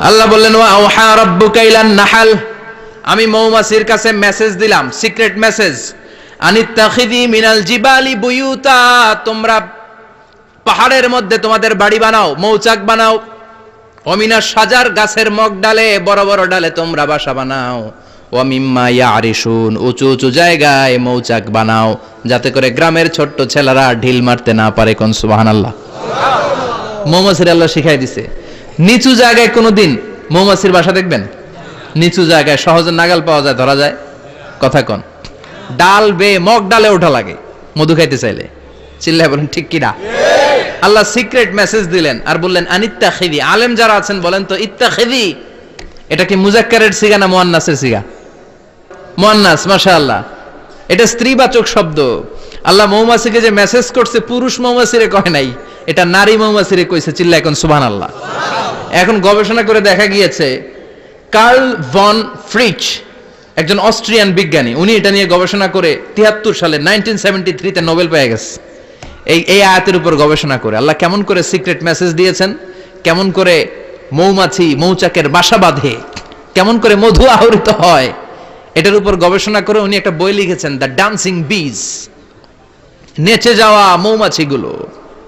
আল্লাহ বললেন ওয়া আওহা রাব্বুকা ইলান নাহাল, আমি মৌমাছির কাছে মেসেজ দিলাম, সিক্রেট মেসেজ, আনিত্তাখিযি মিনাল জিবালি বুয়ুতা, তোমরা পাহাড়ের মধ্যে তোমাদের বাড়ি বানাও, মৌচাক বানাও, ওমিনাশ শাজার, গাছের মগ ডালে, বড় বড় ডালে তোমরা বাসা বানাও, ওয়া মিম্মা ইয়ারিশুন, উঁচু উঁচু জায়গায় মৌচাক বানাও, যাতে করে গ্রামের ছোট্ট ছেলেরা ঢিল মারতে না পারে। কোন সুবহানাল্লাহ। মৌমাছির আল্লাহ শিখাই দিছে, নিচু জায়গায় কোনোদিন মৌমাছির বাসা দেখবেন, নিচু জায়গায় সহজে নাগাল পাওয়া যায়, ধরা যায়, কথা কন, ডাল বে মগ ডালে ওঠা লাগে মধু খাইতে চাইলে, চিল্লায় বলেন ঠিক কিনা। আল্লাহ সিক্রেট মেসেজ দিলেন আর বললেন আনিত্তাখিযি। আলেম যারা আছেন বলেন তো, ইত্তাখিযি এটা কি মুজাক্কারের সিগা না মুয়ান্নাসের সিগা? মুয়ান্নাস, মাশাআল্লাহ। এটা স্ত্রীবাচক শব্দ। আল্লাহ মৌমাছিকে যে মেসেজ করছে পুরুষ মৌমাছিরে কয় নাই, এটা নারী মৌমাছিরে কইছে। চিল্লায় এখন সুবহানাল্লাহ। এখন গবেষণা করে দেখা গিয়েছে, কার্ল ভন ফ্রিচ একজন অস্ট্রিয়ান বিজ্ঞানী, উনি এটা নিয়ে গবেষণা করে 73 সালে 1973 নোবেল পেয়ে গেছে। এই আয়াতের উপর গবেষণা করে আল্লাহ কেমন করে সিক্রেট মেসেজ দিয়েছেন, কেমন করে মৌমাছি মৌচাকের বাসা বাঁধে, কেমন করে মধু আহরিত হয়, এটার উপর গবেষণা করে উনি একটা বই লিখেছেন, দ্য ডান্সিং বিজ। নেচে যাওয়া মৌমাছিগুলো,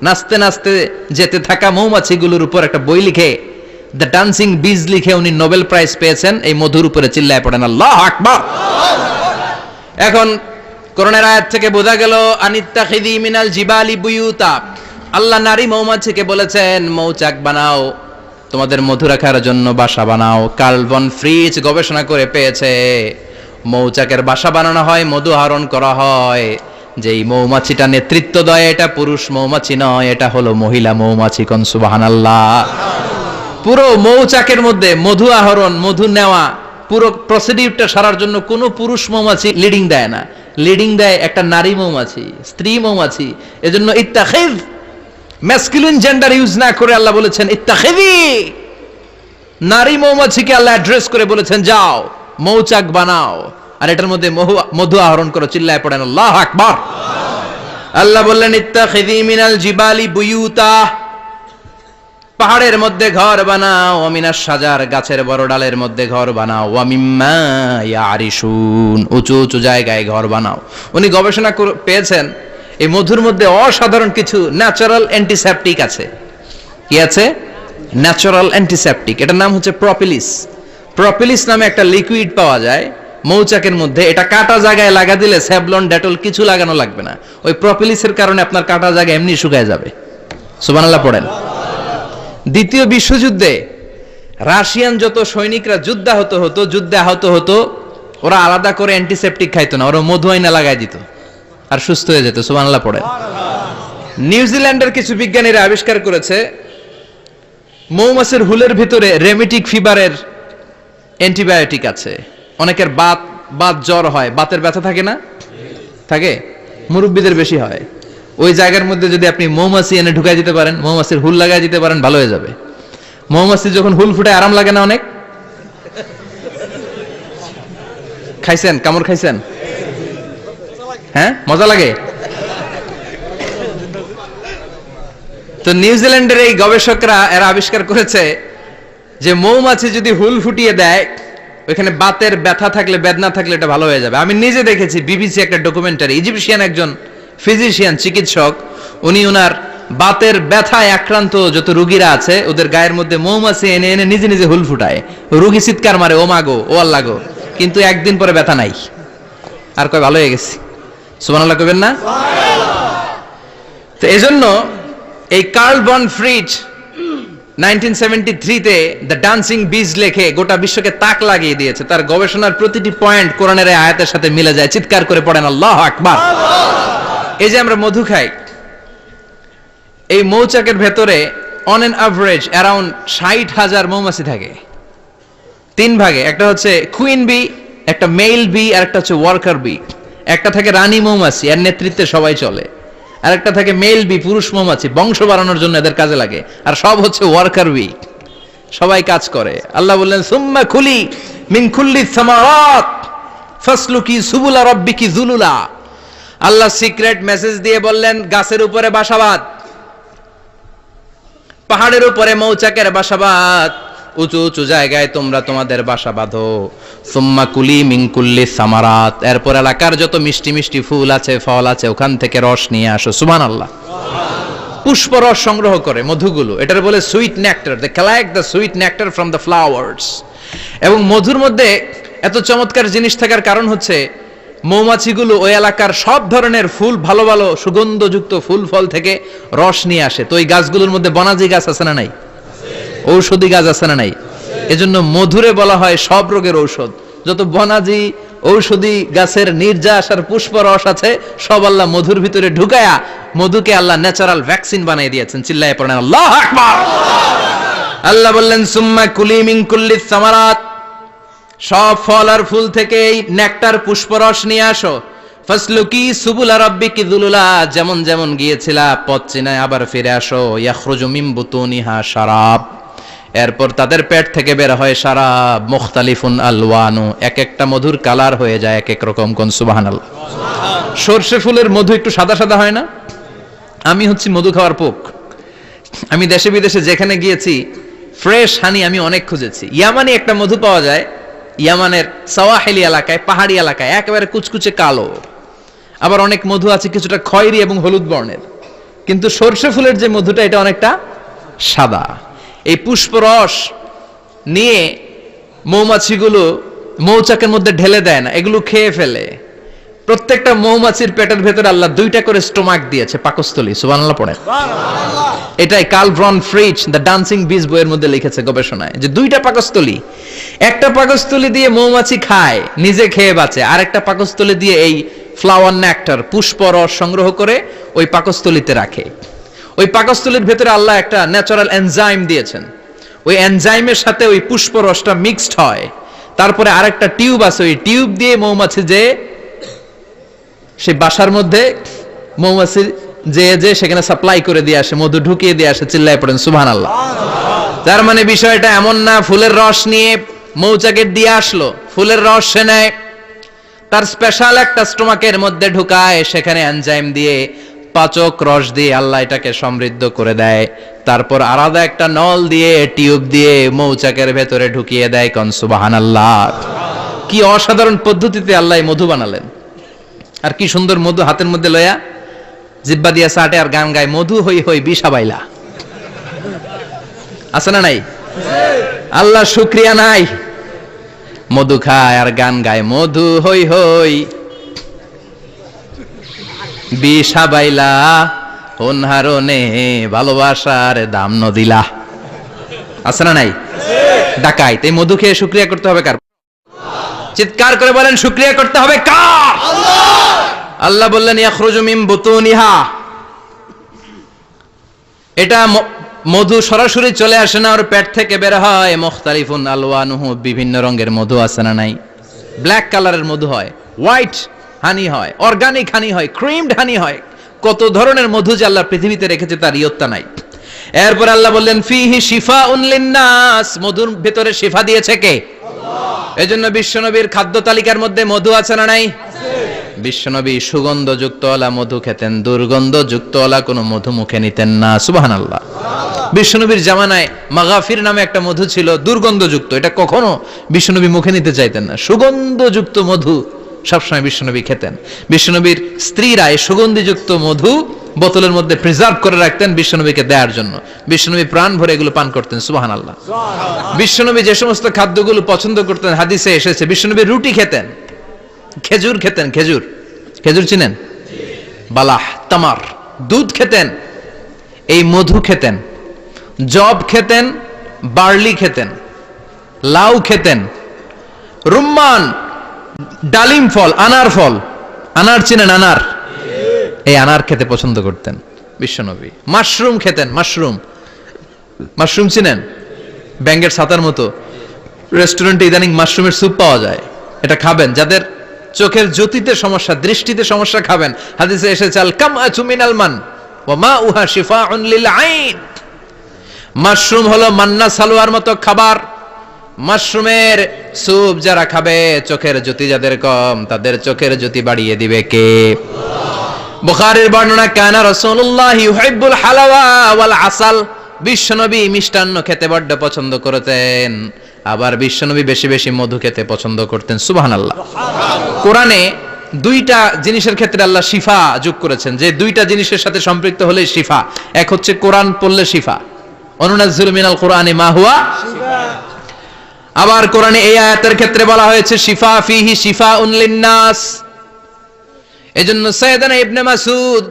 নাচতে নাচতে যেতে থাকা মৌমাছিগুলোর উপর একটা বই লিখে, দ্য ডান্সিং বিজ লিখে উনি নোবেল প্রাইজ পেয়েছেন এই মধুর উপরে। চিল্লায় পড়েন আল্লাহু আকবার। এখন কোরআনের আয়াত থেকে বোঝা গেল আনিত্তাখিযি মিনাল জিবালি বুয়ুতা, আল্লাহ নারী মৌমাছিকে বলেছেন মৌচাক বানাও, তোমাদের মধু রাখার জন্য বাসা বানাও। কার্ল ভন ফ্রিচ গবেষণা করে পেয়েছে মৌচাকের বাসা বানানো হয়, মধু আহরণ করা হয়, যেই মৌমাছিটা নেতৃত্ব দেয় এটা পুরুষ মৌমাছি নয়, এটা হলো মহিলা মৌমাছি। কোন সুবহানাল্লাহ। পুরো মৌচাকের মধ্যে মধু আহরণ, মধু নেওয়া, পুরো প্রসিডিউরটা সারার জন্য কোনো পুরুষ মৌমাছি লিডিং দেয় না, লিডিং দেয় একটা নারী মৌমাছি, স্ত্রী মৌমাছি। এজন্য ইত্তাখিয, ম্যাসকুলিন জেন্ডার ইউজ না করে আল্লাহ বলেছেন ইত্তাখিযি। নারী মৌমাছিকে আল্লাহ অ্যাড্রেস করে বলেছেন যাও মৌচাক বানাও আর এটার মধ্যে মধু আহরণ করো। চিল্লায় পড়েন আল্লাহু আকবার। আল্লাহ বললেন ইত্তাখিযি মিনাল জিবালি বুয়ুতা, পাহাড়ের মধ্যে ঘর বানাও, ওমিনাশ শাজার, গাছের বড় ডালের মধ্যে ঘর বানাও, ওয়া মিম্মা ইয়ারিশুন, উঁচু উঁচু জায়গায় ঘর বানাও। উনি গবেষণা পেয়েছেন এই মধুর মধ্যে অসাধারণ কিছু ন্যাচারাল অ্যান্টিসেপটিক আছে। কি আছে? Natural antiseptic. এটার নাম হচ্ছে প্রপিলিস। প্রপিলিস নামে একটা লিকুইড পাওয়া যায় মৌচাকের মধ্যে, এটা কাটা জায়গায় লাগা দিলে স্যাভলন ডেটল কিছু লাগানো লাগবে না, ওই প্রপিলিসের কারণে আপনার কাটা জায়গা এমনি শুকায় যাবে। সুবহানাল্লাহ পড়েন। দ্বিতীয় বিশ্বযুদ্ধে রাশিয়ান যত সৈনিকরা যুদ্ধে আহত হতো, ওরা আলাদা করে অ্যান্টিসেপটিক খাইতো না, ওরা মধু আইনা লাগাই দিত আর সুস্থ হয়ে যেত। সুবহানাল্লাহ পড়েন। নিউজিল্যান্ডের কিছু বিজ্ঞানীরা আবিষ্কার করেছে মৌমাছির হুলের ভিতরে রেমিটিক ফিভারের অ্যান্টিবায়োটিক আছে। অনেকের বাত জ্বর হয়, বাতের ব্যথা থাকে না, থাকে, মুরব্বীদের বেশি হয়। ওই জায়গার মধ্যে যদি আপনি মৌমাছি এনে ঢুকাই দিতে পারেন, মৌমাছির হুল লাগাই দিতে পারেন, ভালো হয়ে যাবে। মৌমাছি যখন হুল ফুটায় আরাম লাগে না অনেক? খাইছেন? কামড় খাইছেন? হ্যাঁ, মজা লাগে। তো নিউজিল্যান্ডের এই গবেষকরা এরা আবিষ্কার করেছে যে মৌমাছি যদি হুল ফুটিয়ে দেয়, ওইখানে বাতের ব্যথা থাকলে, বেদনা থাকলে এটা ভালো হয়ে যাবে। আমি নিজে দেখেছি, বিবিসি একটা ডকুমেন্টারি, ইজিপশিয়ান একজন ফিজিশিয়ান, চিকিৎসক, উনি ওনার বাতের ব্যথায় আক্রান্ত যত রোগীরা আছে ওদের গায়ের মধ্যে মৌমাছি এনে এনে নিজে নিজে হুল ফুটায়, রোগী চিৎকার মারে ও মাগো, ও আল্লাহ গো, কিন্তু একদিন পরে ব্যথা নাই, আর কয় ভালো হয়ে গেছি। সুবহানাল্লাহ কইবেন না? তো এজন্য এই কার্ল ভন ফ্রিচ 1973-তে দ্য ডান্সিং বিজ লেখে গোটা বিশ্বকে তাক লাগিয়ে দিয়েছে। তার গবেষণার প্রতিটি পয়েন্ট কোরআনের আয়াতের সাথে মিলে যায়। চিৎকার করে পড়েন আল্লাহু আকবার। এই যে আমরা মধু খাই, এই মৌচাকের ভেতরে অন এন অ্যাভারেজ অ্যারাউন্ড 60,000 মৌমাছি থাকে। 3 ভাগে, একটা হচ্ছে কুইন বি, একটা মেল বি, আর একটা হচ্ছে ওয়ার্কার বি। একটা থাকে রানী মৌমাছি, এর নেতৃত্বে সবাই চলে, আর একটা থাকে মেল বি, পুরুষ মৌমাছি, বংশ বাড়ানোর জন্য এদের কাজে লাগে, আর সব হচ্ছে ওয়ার্কার বি, সবাই কাজ করে। আল্লাহ বললেন সুম্মা খুলি মিন কুল্লি সামারাত ফাসলুকি সুবুলা রাব্বিকি যুলুলা। আল্লাহ সিক্রেট মেসেজ দিয়ে বললেন গাছের উপরে বাসাবাদ, পাহাড়ের উপরে মৌচাকের বাসাবাদ, উঁচু উঁচু জায়গায় তোমরা তোমাদের বাসা বাঁধো। সুম্মা কুলি মিন কুল্লি সামারাত, এরপর এলাকার যত মিষ্টি মিষ্টি ফুল আছে, ফল আছে, ওখান থেকে রস নিয়ে আসো। সুবহানাল্লাহ। পুষ্প রস সংগ্রহ করে মধুগুলো, এটার বলে sweet nectar. They collect the sweet nectar from the flowers. এবং মধুর মধ্যে এত চমৎকার জিনিস থাকার কারণ হচ্ছে মৌমাছিগুলো ওই এলাকার সব ধরনের ফুল, ভালো ভালো সুগন্ধযুক্ত ফুল ফল থেকে রস নিয়ে আসে। তো ওই গাছগুলোর মধ্যে বনাজি গাছ আছে না নাই? ঔষধি গাছ আছে না নাই? এজন্য মধুরে বলা হয় সব রোগের ঔষধ। যত বনাজি ঔষধি গাছের নির্যাস আর পুষ্প রস আছে, সব আল্লাহ মধুর ভিতরে ঢুকায়া মধুকে আল্লাহ ন্যাচারাল ভ্যাকসিন বানিয়ে দিয়েছেন। চিল্লায়ে পড়েন আল্লাহু আকবার। আল্লাহ বললেন সুম্মা কুলি মিন কুল্লি সামারাত, সব ফল আর ফুল থেকে এই নেকটার পুষ্পরস নিয়ে আসো। ফাসলুকি সুবুলা রাব্বিকি যুলুলা, যেমন যেমন গিয়েছিলা পথ চিনায় আবার ফিরে আসো। ইয়াখরুজু মিন বুতুনিহা শারাব, এরপর তাদের পেট থেকে বের হয় শারাব। মুখতালিফুন আলওয়ানু, এক একটা মধুর কালার হয়ে যায় এক এক রকম। কোন সুবহানাল্লাহ। সরষে ফুলের মধু একটু সাদা সাদা হয় না? আমি হচ্ছি মধু খাওয়ার পোক। আমি দেশে বিদেশে যেখানে গিয়েছি ফ্রেশ হানি আমি অনেক খুঁজেছি। ইয়ামানি একটা মধু পাওয়া যায়, ইয়ামানের সাওয়াহিলি এলাকায়, পাহাড়ি এলাকায়, একেবারে কুচকুচে কালো। আবার অনেক মধু আছে কিছুটা খয়েরি এবং হলুদ বর্ণের, কিন্তু সরষে ফুলের যে মধুটা এটা অনেকটা সাদা। এই পুষ্পরস নিয়ে মৌমাছিগুলো মৌচাকের মধ্যে ঢেলে দেয় না, এগুলো খেয়ে ফেলে। প্রত্যেকটা মৌমাছির পেটের ভেতরে আল্লাহ দুইটা করে স্টোমাক দিয়েছে, পাকস্থলী। সুবহানাল্লাহ পড়েন। এটাই কার্ল ভন ফ্রিচ দ্য ডান্সিং বিজ বইয়ের মধ্যে লিখেছে গবেষণায়, যে দুইটা পাকস্থলী। একটা পাকস্থলী দিয়ে মৌমাছি খায়, নিজে খেয়ে বাঁচে, আর একটা পাকস্থলী দিয়ে এই ফ্লাওয়ার নেক্টার পুষ্প রস সংগ্রহ করে ওই পাকস্থলীতে রাখে। ওই পাকস্থলীর ভেতরে আল্লাহ একটা ন্যাচারাল এনজাইম দিয়েছেন, ওই এনজাইমের সাথে ওই পুষ্প রসটা মিক্সড হয়। তারপরে আরেকটা টিউব আছে, ওই টিউব দিয়ে মৌমাছি যে সেই বাসার মধ্যে মৌমাছি যে সেখানে সাপ্লাই করে দিয়ে আসে, মধু ঢুকিয়ে দিয়ে আসে। চিল্লায় পড়েন সুবহানাল্লাহ। তার মানে বিষয়টা এমন না ফুলের রস নিয়ে মৌচাকের দিয়ে আসলো, ফুলের রস সে নেয়, তার স্পেশাল একটা স্টোমাকের মধ্যে ঢুকায়, সেখানে এনজাইম দিয়ে পাচক রস দিয়ে আল্লাহ এটাকে সমৃদ্ধ করে দেয়। তারপর আলাদা একটা নল দিয়ে টিউব দিয়ে মৌচাকের ভেতরে ঢুকিয়ে দেয়। কোন সুবহানাল্লাহ। কি অসাধারণ পদ্ধতিতে আল্লাহ মধু বানালেন। আর কি সুন্দর মধু হাতের মধ্যে লয়া জিব্বা দিয়া চাটে আর গান গায়, মধু হই হই বিষাবাইলা। আছে না নাই? আল্লাহ শুকরিয়া নাই? মধু খায় আর গান গায়, মধু হই হই বিষাবাইলা, অনহারনে ভালোবাসার দাম নদিলা। আছে না নাই? ডাকাইত। এই মধু খেয়ে শুকরিয়া করতে হবে কার? চিৎকার করে বলেন শুকরিয়া করতে হবে কার? আল্লাহ বললেন ইয়াখরুজু মিন বুতুনিহা, এটা মধু সরাসরি চলে আসে না, ওর পেট থেকে বের হয়। মুখতালিফুন আলওয়ানুহু, বিভিন্ন রঙের মধু আছে না নাই? ব্ল্যাক কালারের মধু হয়, হোয়াইট হানি হয়, অর্গানিক হানি হয়, ক্রিমড হানি হয়। কত ধরনের মধু যে আল্লাহ পৃথিবীতে রেখেছে তার ইয়ত্তা নাই। এরপর আল্লাহ বললেন ফিহি শিফাউন লিন্নাস, মধুর ভিতরে শিফা দিয়েছে কে? আল্লাহ। এজন্য বিশ্বনবীর খাদ্য তালিকার মধ্যে মধু আছে না নাই? বিশ্বনবী সুগন্ধযুক্ত ওলা মধু খেতেন, দুর্গন্ধযুক্ত ওলা কোনো মধু মুখে নিতেন না। সুবহানাল্লাহ। বিশ্বনবীর জামানায় মাগাফির নামে একটা মধু ছিল, দুর্গন্ধযুক্ত, এটা কখনো বিশ্বনবী মুখে নিতে চাইতেন না। সুগন্ধযুক্ত মধু সবসময় বিশ্বনবী খেতেন। বিশ্বনবীর স্ত্রীরা এই সুগন্ধিযুক্ত মধু বোতলের মধ্যে প্রিজার্ভ করে রাখতেন বিশ্বনবীকে দেওয়ার জন্য। বিশ্বনবী প্রাণ ভরে এগুলো পান করতেন। সুবহানাল্লাহ। বিশ্বনবী যে সমস্ত খাদ্যগুলো পছন্দ করতেন হাদিসে এসেছে, বিশ্বনবী রুটি খেতেন, খেজুর খেতেন, খেজুর, খেজুর চিনেন? বালাহ, তামার, দুধ খেতেন, এই মধু খেতেন, জব খেতেন, বার্লি খেতেন, লাউ খেতেন, রুম্মান, ডালিম ফল, আনার ফল, আনার চিনেন? আনার, এই আনার খেতে পছন্দ করতেন বিশ্বনবী। মাশরুম খেতেন, মাশরুম, মাশরুম চিনেন? ব্যাঙ্গের ছাতার মতো। রেস্টুরেন্টে ইদানিং মাশরুমের স্যুপ পাওয়া যায়, এটা খাবেন। যাদের চোখের জ্যোতিতে সমস্যা, দৃষ্টিতে সমস্যা খাবেন। হাদিসে এসেছে আল কামআতু মিনাল মান ওয়া মাউহা শিফাউন লিল আইন। মাশরুম হলো মান্না সালোয়ার মতো খাবার। মাশরুমের স্যুপ যারা খাবে, চোখের জ্যোতি যাদের কম, তাদের চোখের জ্যোতি বাড়িয়ে দিবে কে? বুখারীর বর্ণনা, কানা রাসূলুল্লাহ ইউহিব্বুল হালাওয়া ওয়াল আসাল, বিশ্বনবী মিষ্টান্ন খেতে বড্ড পছন্দ করতেন, আবার বিশ্বনবী বেশি বেশি মধু খেতে পছন্দ করতেন। সুবহানাল্লাহ। কোরআনে দুইটা জিনিসের ক্ষেত্রে আল্লাহ শিফা যোগ করেছেন, যে দুইটা জিনিসের সাথে সম্পৃক্ত হলে শিফা। এক হচ্ছে কোরআন পড়লে শিফা, অনুনাজ্জিলু মিনাল কোরআনি মা হুয়া শিফা। আবার কোরআনে এই আয়াতের ক্ষেত্রে বলা হয়েছে শিফা ফিহি শিফাউন লিন্নাস। এজন্য সাইয়েদানা ইবনে মাসউদ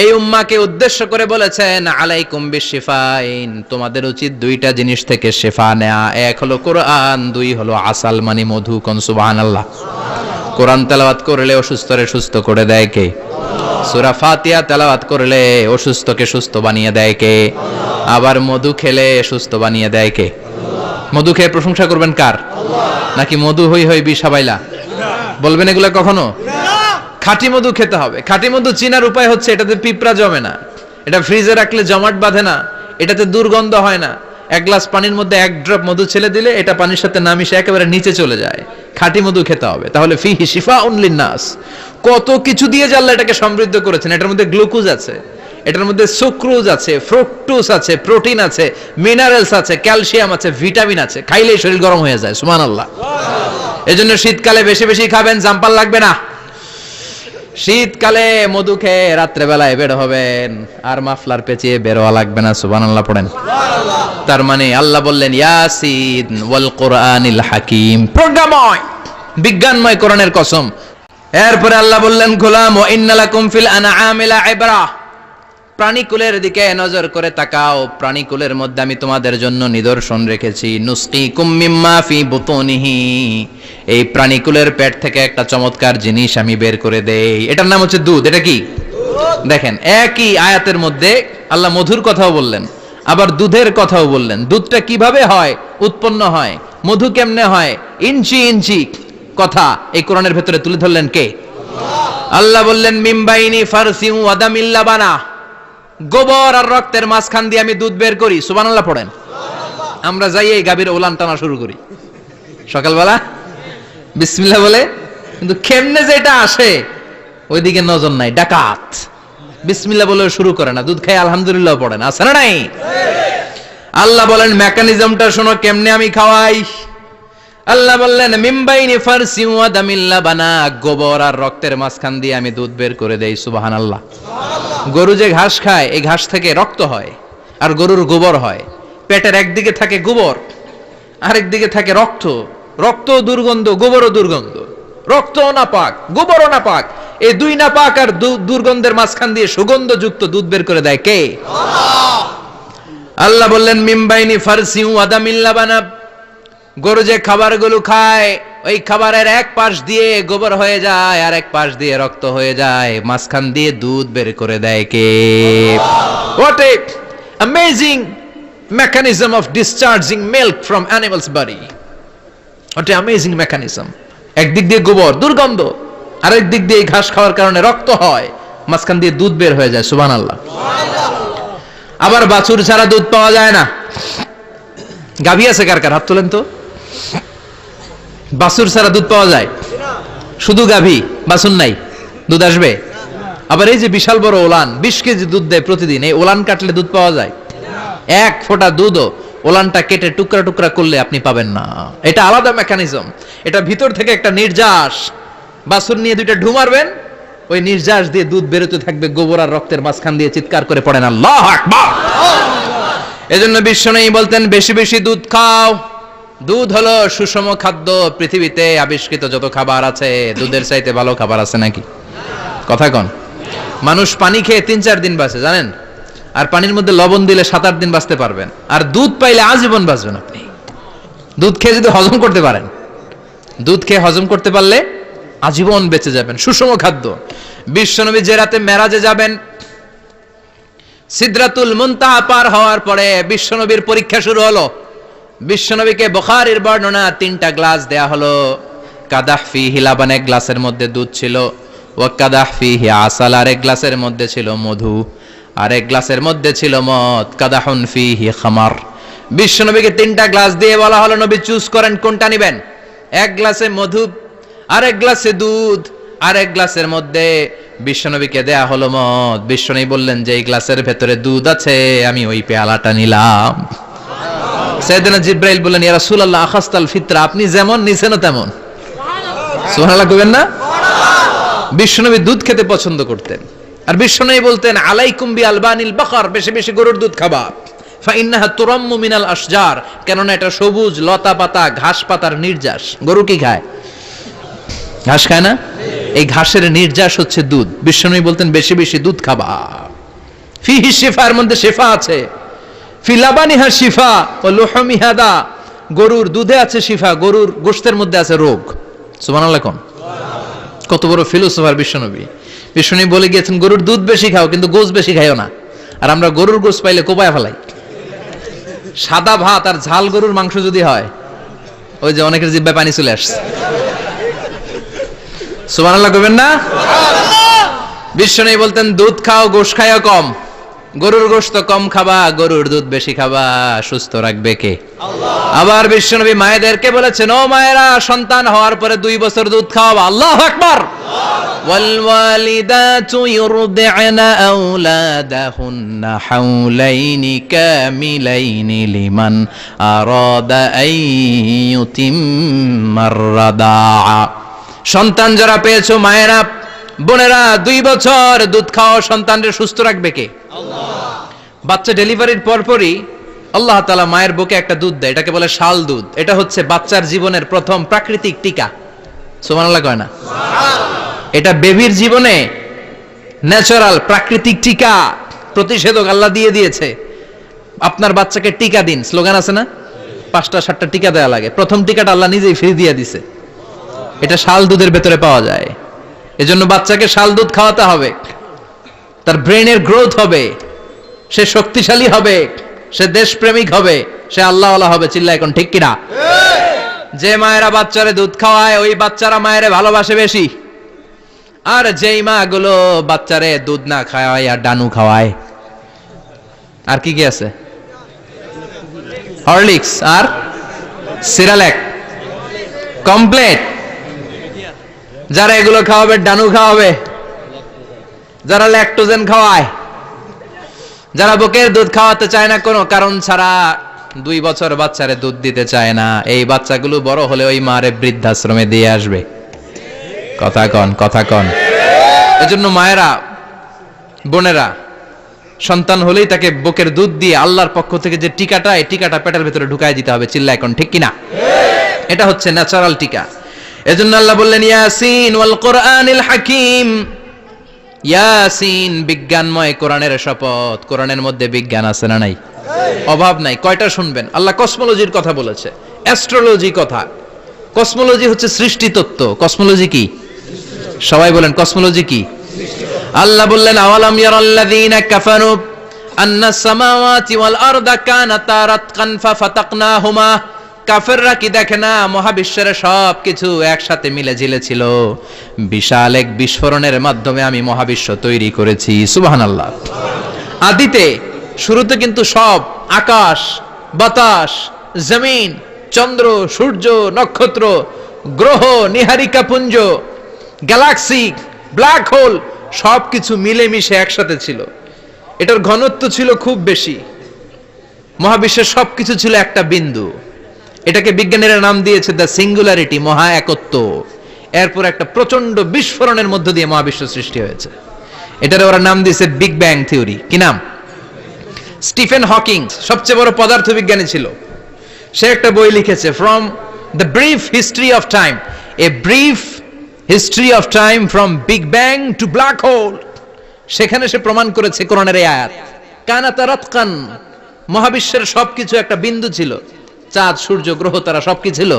এই উম্মাকে উদ্দেশ্য করে বলেছেন, আলাইকুম বিশিফাইন, তোমাদের উচিত দুইটা জিনিস থেকে শিফা নেয়া। এক হলো কোরআন, দুই হলো আসাল মানে মধু। কোন সুবহানাল্লাহ। কোরআন তেলাওয়াত করলে অসুস্থরে সুস্থ করে দেয় কে? সূরা ফাতিহা তেলাওয়াত করলে অসুস্থকে সুস্থ বানিয়ে দেয় কে? আবার মধু খেলে সুস্থ বানিয়ে দেয় কে? মধু খেয়ে প্রশংসা করবেন কার? নাকি মধু হই হই বিষাবাইলা বলবেন এগুলা কখনো? খাঁটি মধু খেতে হবে। খাঁটি মধু চিনার উপায় হচ্ছে এটাতে পিঁপড়া জমে না, এটা ফ্রিজে রাখলে জমাট বাঁধে না, এটাতে দুর্গন্ধ হয় না। এক গ্লাস পানির মধ্যে এক ড্রপ মধু ছেলে দিলে এটা পানির সাথে না মিশে একেবারে নিচে চলে যায়। খাঁটি মধু খেতে হবে। তাহলে ফিহি শিফাউন লিন্নাস। কত কিছু দিয়ে যে আল্লাহ এটাকে সমৃদ্ধ করেছেন। এটার মধ্যে গ্লুকোজ আছে, এটার মধ্যে সুক্রোজ আছে, ফ্রুকটোজ আছে, প্রোটিন আছে, মিনারেলস আছে, ক্যালসিয়াম আছে, ভিটামিন আছে। খাইলেই শরীর গরম হয়ে যায়। সুবহানাল্লাহ। এজন্য শীতকালে বেশি বেশি খাবেন, জাম্পাল লাগবে না। শীতকালে মধু খেয়ে রাত্রে বেলায় বের হবেন, আর মাফলার পেঁচিয়ে বেরোয়া লাগবে না। সুবহানাল্লাহ পড়েন। তার মানে আল্লাহ বললেন ইয়াসিন ওয়াল কোরআনিল হাকিম, প্রজ্ঞাময় বিজ্ঞানময় কোরআনের কসম। এরপরে আল্লাহ বললেন গোলাম ওয়া ইন্নালাকুম ফিল আনআমি লাইবরা, প্রাণীকুলের দিকে নজর করে তাকাও। প্রাণীকুলের মধ্যে আমি তোমাদের জন্য নিদর্শন রেখেছি। নুসকিকুম মিম্মা ফি বুতুনিহি, এই প্রাণীকুলের পেট থেকে একটা চমৎকার জিনিস আমি বের করে দেই, এটার নাম হচ্ছে দুধ। এটা কি? দেখেন, একই আয়াতের মধ্যে আল্লাহ মধুর কথাও বললেন, আবার দুধের কথাও বললেন। দুধটা কিভাবে হয়, উৎপন্ন হয়, মধু কেমনে হয়, ইঞ্চি ইঞ্চি কথা এই কোরআনের ভেতরে তুলে ধরলেন কে? আল্লাহ বললেন মিমবাইনি ফারসিউ ওয়া দামিল লাবানা, গোবর আর রক্তের মাঝখান দিয়ে আমি দুধ বের করি। সুবহানাল্লাহ পড়েন। আমরা যাই এই গাভীর ওলান টানা শুরু করি সকালবেলা বিসমিল্লাহ বলে, কিন্তু কেমনে যে এটা আসে ওইদিকে নজর নাই। ডাকাত বিসমিল্লাহ বলে শুরু করে না, দুধ খাই আলহামদুলিল্লাহ পড়ে না, আছে না নাই? আল্লাহ বলেন মেকানিজমটা শোনো কেমনে আমি খাওয়াই। আল্লাহ বললেন মিমবাইনি ফারসিউ ওয়া দামিল লাবানা, গোবর আর রক্তের মাঝখান দিয়ে আমি দুধ বের করে দেই। সুবহানাল্লাহ। গরু যে ঘাস খায়, এই ঘাস থেকে রক্ত হয় আর গরুর গোবর হয়। পেটের একদিকে থাকে গোবর, আরেক দিকে থাকে রক্ত। রক্ত দুর্গন্ধ, গোবরও দুর্গন্ধ। রক্তও না পাক, গোবরও না পাক, এই দুই না পাক আর দুর্গন্ধের মাঝখান দিয়ে সুগন্ধযুক্ত দুধ বের করে দেয় কে? আল্লাহ বললেন মিমবাইনি ফারসিউ ওয়া দামিল লাবানা, গরু যে খাবারগুলো খায় ওই খাবারের এক পাশ দিয়ে গোবর হয়ে যায় আর এক পাশ দিয়ে রক্ত হয়ে যায়, মাঝখান দিয়ে দুধ বের করে দেয় কে? What a amazing mechanism of discharging milk from animal's body. What a amazing mechanism. একদিক দিয়ে গোবর দুর্গন্ধ, আরেক দিক দিয়ে ঘাস খাওয়ার কারণে রক্ত হয়, মাঝখান দিয়ে দুধ বের হয়ে যায়। সুবহানাল্লাহ। আবার বাছুর ছাড়া দুধ পাওয়া যায় না। গাভী আছে কার কার? হাত তোলেন তো। বাছুর ছাড়া দুধ পাওয়া যায়? শুধু গাভী, বাছুর নাই, দুধ আসবে? আবার এই যে বিশাল বড় ওলান 20 কেজি দুধ দেয় প্রতিদিন, এই ওলান কাটলে দুধ পাওয়া যায়? এক ফোঁটা দুধও ওলানটা কেটে টুকরা টুকরা করলে আপনি পাবেন না। এটা আলাদা মেকানিজম। এটা ভিতর থেকে একটা নির্যাস, বাছুর নিয়ে দুইটা ঢু মারবেন, ওই নির্যাস দিয়ে দুধ বেরোতে থাকবে, গোবর আর রক্তের মাঝখান দিয়ে চিৎকার করে পড়েন আল্লাহু আকবার। এজন্য বিশ্বনবী বলতেন বেশি বেশি দুধ খাও। দুধ হলো সুষম খাদ্য। পৃথিবীতে আবিষ্কৃত যত খাবার আছে, দুধের চাইতে ভালো খাবার আছে নাকি? কথা কন। মানুষ পানি খেয়ে 3-4 দিন বাঁচে জানেন, আর পানির মধ্যে লবণ দিলে 7-8 দিন বাঁচতে পারবেন। আর দুধ পাইলে আজীবন বাঁচবেন আপনি। দুধ খেয়ে যদি হজম করতে পারেন, দুধ খেয়ে হজম করতে পারলে আজীবন বেঁচে যাবেন। সুষম খাদ্য। বিশ্বনবী যে রাতে মেরাজে যাবেন, সিদরাতুল মুনতাহা পার হওয়ার পরে বিশ্বনবীর পরীক্ষা শুরু হলো। বিশ্বনবীকে বুখারীর বর্ণনা 3টা গ্লাস দেয়া হলো। কাদাহ ফিহি লাবান, এক গ্লাসের মধ্যে দুধ ছিল, ওয়া কাদাহ ফিহি আসাল, আর এক গ্লাসের মধ্যে ছিল মধু, আর এক গ্লাসের মধ্যে ছিল মদ। কাদাহুন ফিহি খামার। বিশ্বনবীকে 3টা গ্লাস দিয়ে বলা হলো নবী চুজ করেন কোনটা নেবেন। এক গ্লাসে মধু, আর এক গ্লাসে দুধ, আরেক গ্লাসের মধ্যে বিশ্বনবীকে দেয়া হলো মদ। বিশ্বনবী বললেন যে এই গ্লাসের ভেতরে দুধ আছে, আমি ওই পেয়ালাটা নিলাম। সাইয়েদনা জিব্রাইল বললেন, ইয়া রাসূলুল্লাহ আখাস্তাল ফিতরা, আপনি যেমন নিছেন তেমন। সুবহানাল্লাহ কইবেন না? বিশ্বনবী দুধ খেতে পছন্দ করতেন, আর বিশ্বনবী বলতেন আলাইকুম বি আলবানিল বাকার, বেশি বেশি গরুর দুধ খাবা। ফাইন্নাহা তুরাম্মু মিনাল আশজার, কেননা এটা সবুজ লতা পাতা ঘাস পাতার নির্যাস। গরু কি খায়? ঘাস খায় না? এই ঘাসের নির্যাস হচ্ছে দুধ। বিশ্বনবী বলতেন বেশি বেশি দুধ খাবা। ফিহি শিফা, এর মধ্যে শিফা আছে। ফি লাবানিহা শিফা ও লুহমিহা দা, গরুর দুধে আছে শিফা, গরুর গোশতের মধ্যে আছে রোগ। সুবহানাল্লাহ কোন কত বড় ফিলোসোফার বিশ্বনবী। বিশ্বনবী বলে গিয়েছেন গরুর দুধ বেশি খাও, কিন্তু গোশ বেশি খাইও না। আর আমরা গরুর গোশ পাইলে কোপায় ফেলাই। সাদা ভাত আর ঝাল গরুর মাংস যদি হয়, ওই যে অনেকের জিহ্বায় পানি চলে আসছে। সুবহানাল্লাহ কইবেন না? বিশ্বনবী বলতেন দুধ খাও, গোশ খাইও কম। গরুর গোশত কম খাবা, গরুর দুধ বেশি খাবা। সুস্থ রাখবে কে? আল্লাহ। আবার বিশ্বনবী মায়েদেরকে বলেছেন, ও মায়েরা, সন্তান হওয়ার পরে 2 বছর দুধ খাওয়াবা। আল্লাহু আকবার। ওয়াল ওয়ালিদাতু ইউরদি'না আওলাদাহুন্না হাওলাইনি কামিলাইনি লিমান আরাদা আন ইউতিম্মার রাদাআ। সন্তান যারা পেয়েছো মায়েরা, বোনেরা, 2 বছর দুধ খাও। সন্তানদের সুস্থ রাখবে কে? আল্লাহ। বাচ্চা ডেলিভারির পরপরই আল্লাহ তাআলা মায়ের বুকে একটা দুধ দেয়, এটাকে বলে শাল দুধ। এটা হচ্ছে বাচ্চার জীবনের প্রথম প্রাকৃতিক টিকা। সুবহানাল্লাহ কয় না? সুবহানাল্লাহ। এটা বেবির জীবনে ন্যাচারাল প্রাকৃতিক টিকা, প্রতিষেধক আল্লাহ দিয়ে দিয়েছে। আপনার বাচ্চাকে টিকা দিন, স্লোগান আছে না? 5টা 7টা টিকা দেয়া লাগে। প্রথম টিকাটা আল্লাহ নিজেই ফ্রি দিয়ে দিছে। এটা শাল দুধের ভেতরে পাওয়া যায়। এজন্য বাচ্চাকে শাল দুধ খাওয়াতে হবে। তার ব্রেনের গ্রোথ হবে, সে শক্তিশালী হবে, সে দেশপ্রেমিক হবে, সে আল্লাহওয়ালা হবে। চিল্লা এখন ঠিক কিনা? যে মায়েরা বাচ্চারে দুধ খাওয়ায়, ওই বাচ্চারা মায়েরে ভালোবাসে বেশি। আর যেই মা গুলো বাচ্চারে দুধ না খাওয়ায় আর ডানু খাওয়ায়, আর কি কি আছে? হরলিক্স আর সিরালেক, কমপ্লেট। যারা এগুলো খাওয়াবে, ডানু খাওয়াবে, যারা ল্যাকটোজেন খাওয়ায়, যারা বুকের দুধ খাওয়াতে চায় না কোনো কারণ ছাড়া, 2 বছর বাচ্চারে দুধ দিতে চায় না, এই বাচ্চাগুলো বড় হলে ওই মারে বৃদ্ধাশ্রমে দিয়ে আসবে। কথা কন, কথা কন। এজন্য মায়েরা, বোনেরা, সন্তান হলেই তাকে বুকের দুধ দিয়ে আল্লাহর পক্ষ থেকে যে টিকাটা, এই টিকাটা পেটের ভিতরে ঢুকায় দিতে হবে। চিল্লা এখন ঠিক কিনা? এটা হচ্ছে ন্যাচারাল টিকা। এজন্য আল্লাহ বললেন ইয়াসিন ওয়াল কোরআনিল হাকিম। ইয়াসিন, বিজ্ঞানময় কোরআনের শপথ। কোরআনের মধ্যে বিজ্ঞান আছে না নাই? অভাব নাই। কয়টা শুনবেন? আল্লাহ কসমোলজির কথা বলেছে, অ্যাস্ট্রোলজি কথা। কসমোলজি হচ্ছে সৃষ্টি তত্ত্ব। কসমোলজি কি? সবাই বলেন কসমোলজি কি? আল্লাহ বললেন আওয়ালাম ইয়ারাল্লাযীনা কাফারু আন্নাস সামাওয়াতি ওয়াল আরদা কানাতা রাতকান ফাফাতাকনাহুমা। কাফেররা কি দেখে না মহাবিশ্বের সব কিছু একসাথে মিলে ঝিলে ছিল, বিশাল এক বিস্ফোরণের মাধ্যমে আমি মহাবিশ্ব তৈরি করেছি। সুবহানাল্লাহ। আদিতে, শুরুতে কিন্তু সব আকাশ, বাতাস, জমিন, চন্দ্র, সূর্য, নক্ষত্র, গ্রহ, নিহারিকা পুঞ্জ, গ্যালাক্সি, ব্ল্যাক হোল, সবকিছু মিলেমিশে একসাথে ছিল। এটার ঘনত্ব ছিল খুব বেশি। মহাবিশ্বের সবকিছু ছিল একটা বিন্দু। এটাকে বিজ্ঞানীরা নাম দিয়েছে দ্য সিঙ্গুলারিটি, মহা একত্ব। এরপর একটা প্রচন্ড বিস্ফোরণের মধ্য দিয়ে মহাবিশ্ব সৃষ্টি হয়েছে। এটার ওরা নাম দিয়েছে বিগ ব্যাং থিওরি। কি নাম? স্টিফেন হকিং সবচেয়ে বড় পদার্থবিজ্ঞানী ছিল। সে একটা বই লিখেছে, from the brief history of time, a brief history of time from big bang two black hole. সেখানে সে প্রমাণ করেছে কোরআনের এই আয়াত, কানাতা রাতকান, মহাবিশ্বের সবকিছু একটা বিন্দু ছিল। চাঁদ, সূর্য, গ্রহ, তারা সব কি ছিল?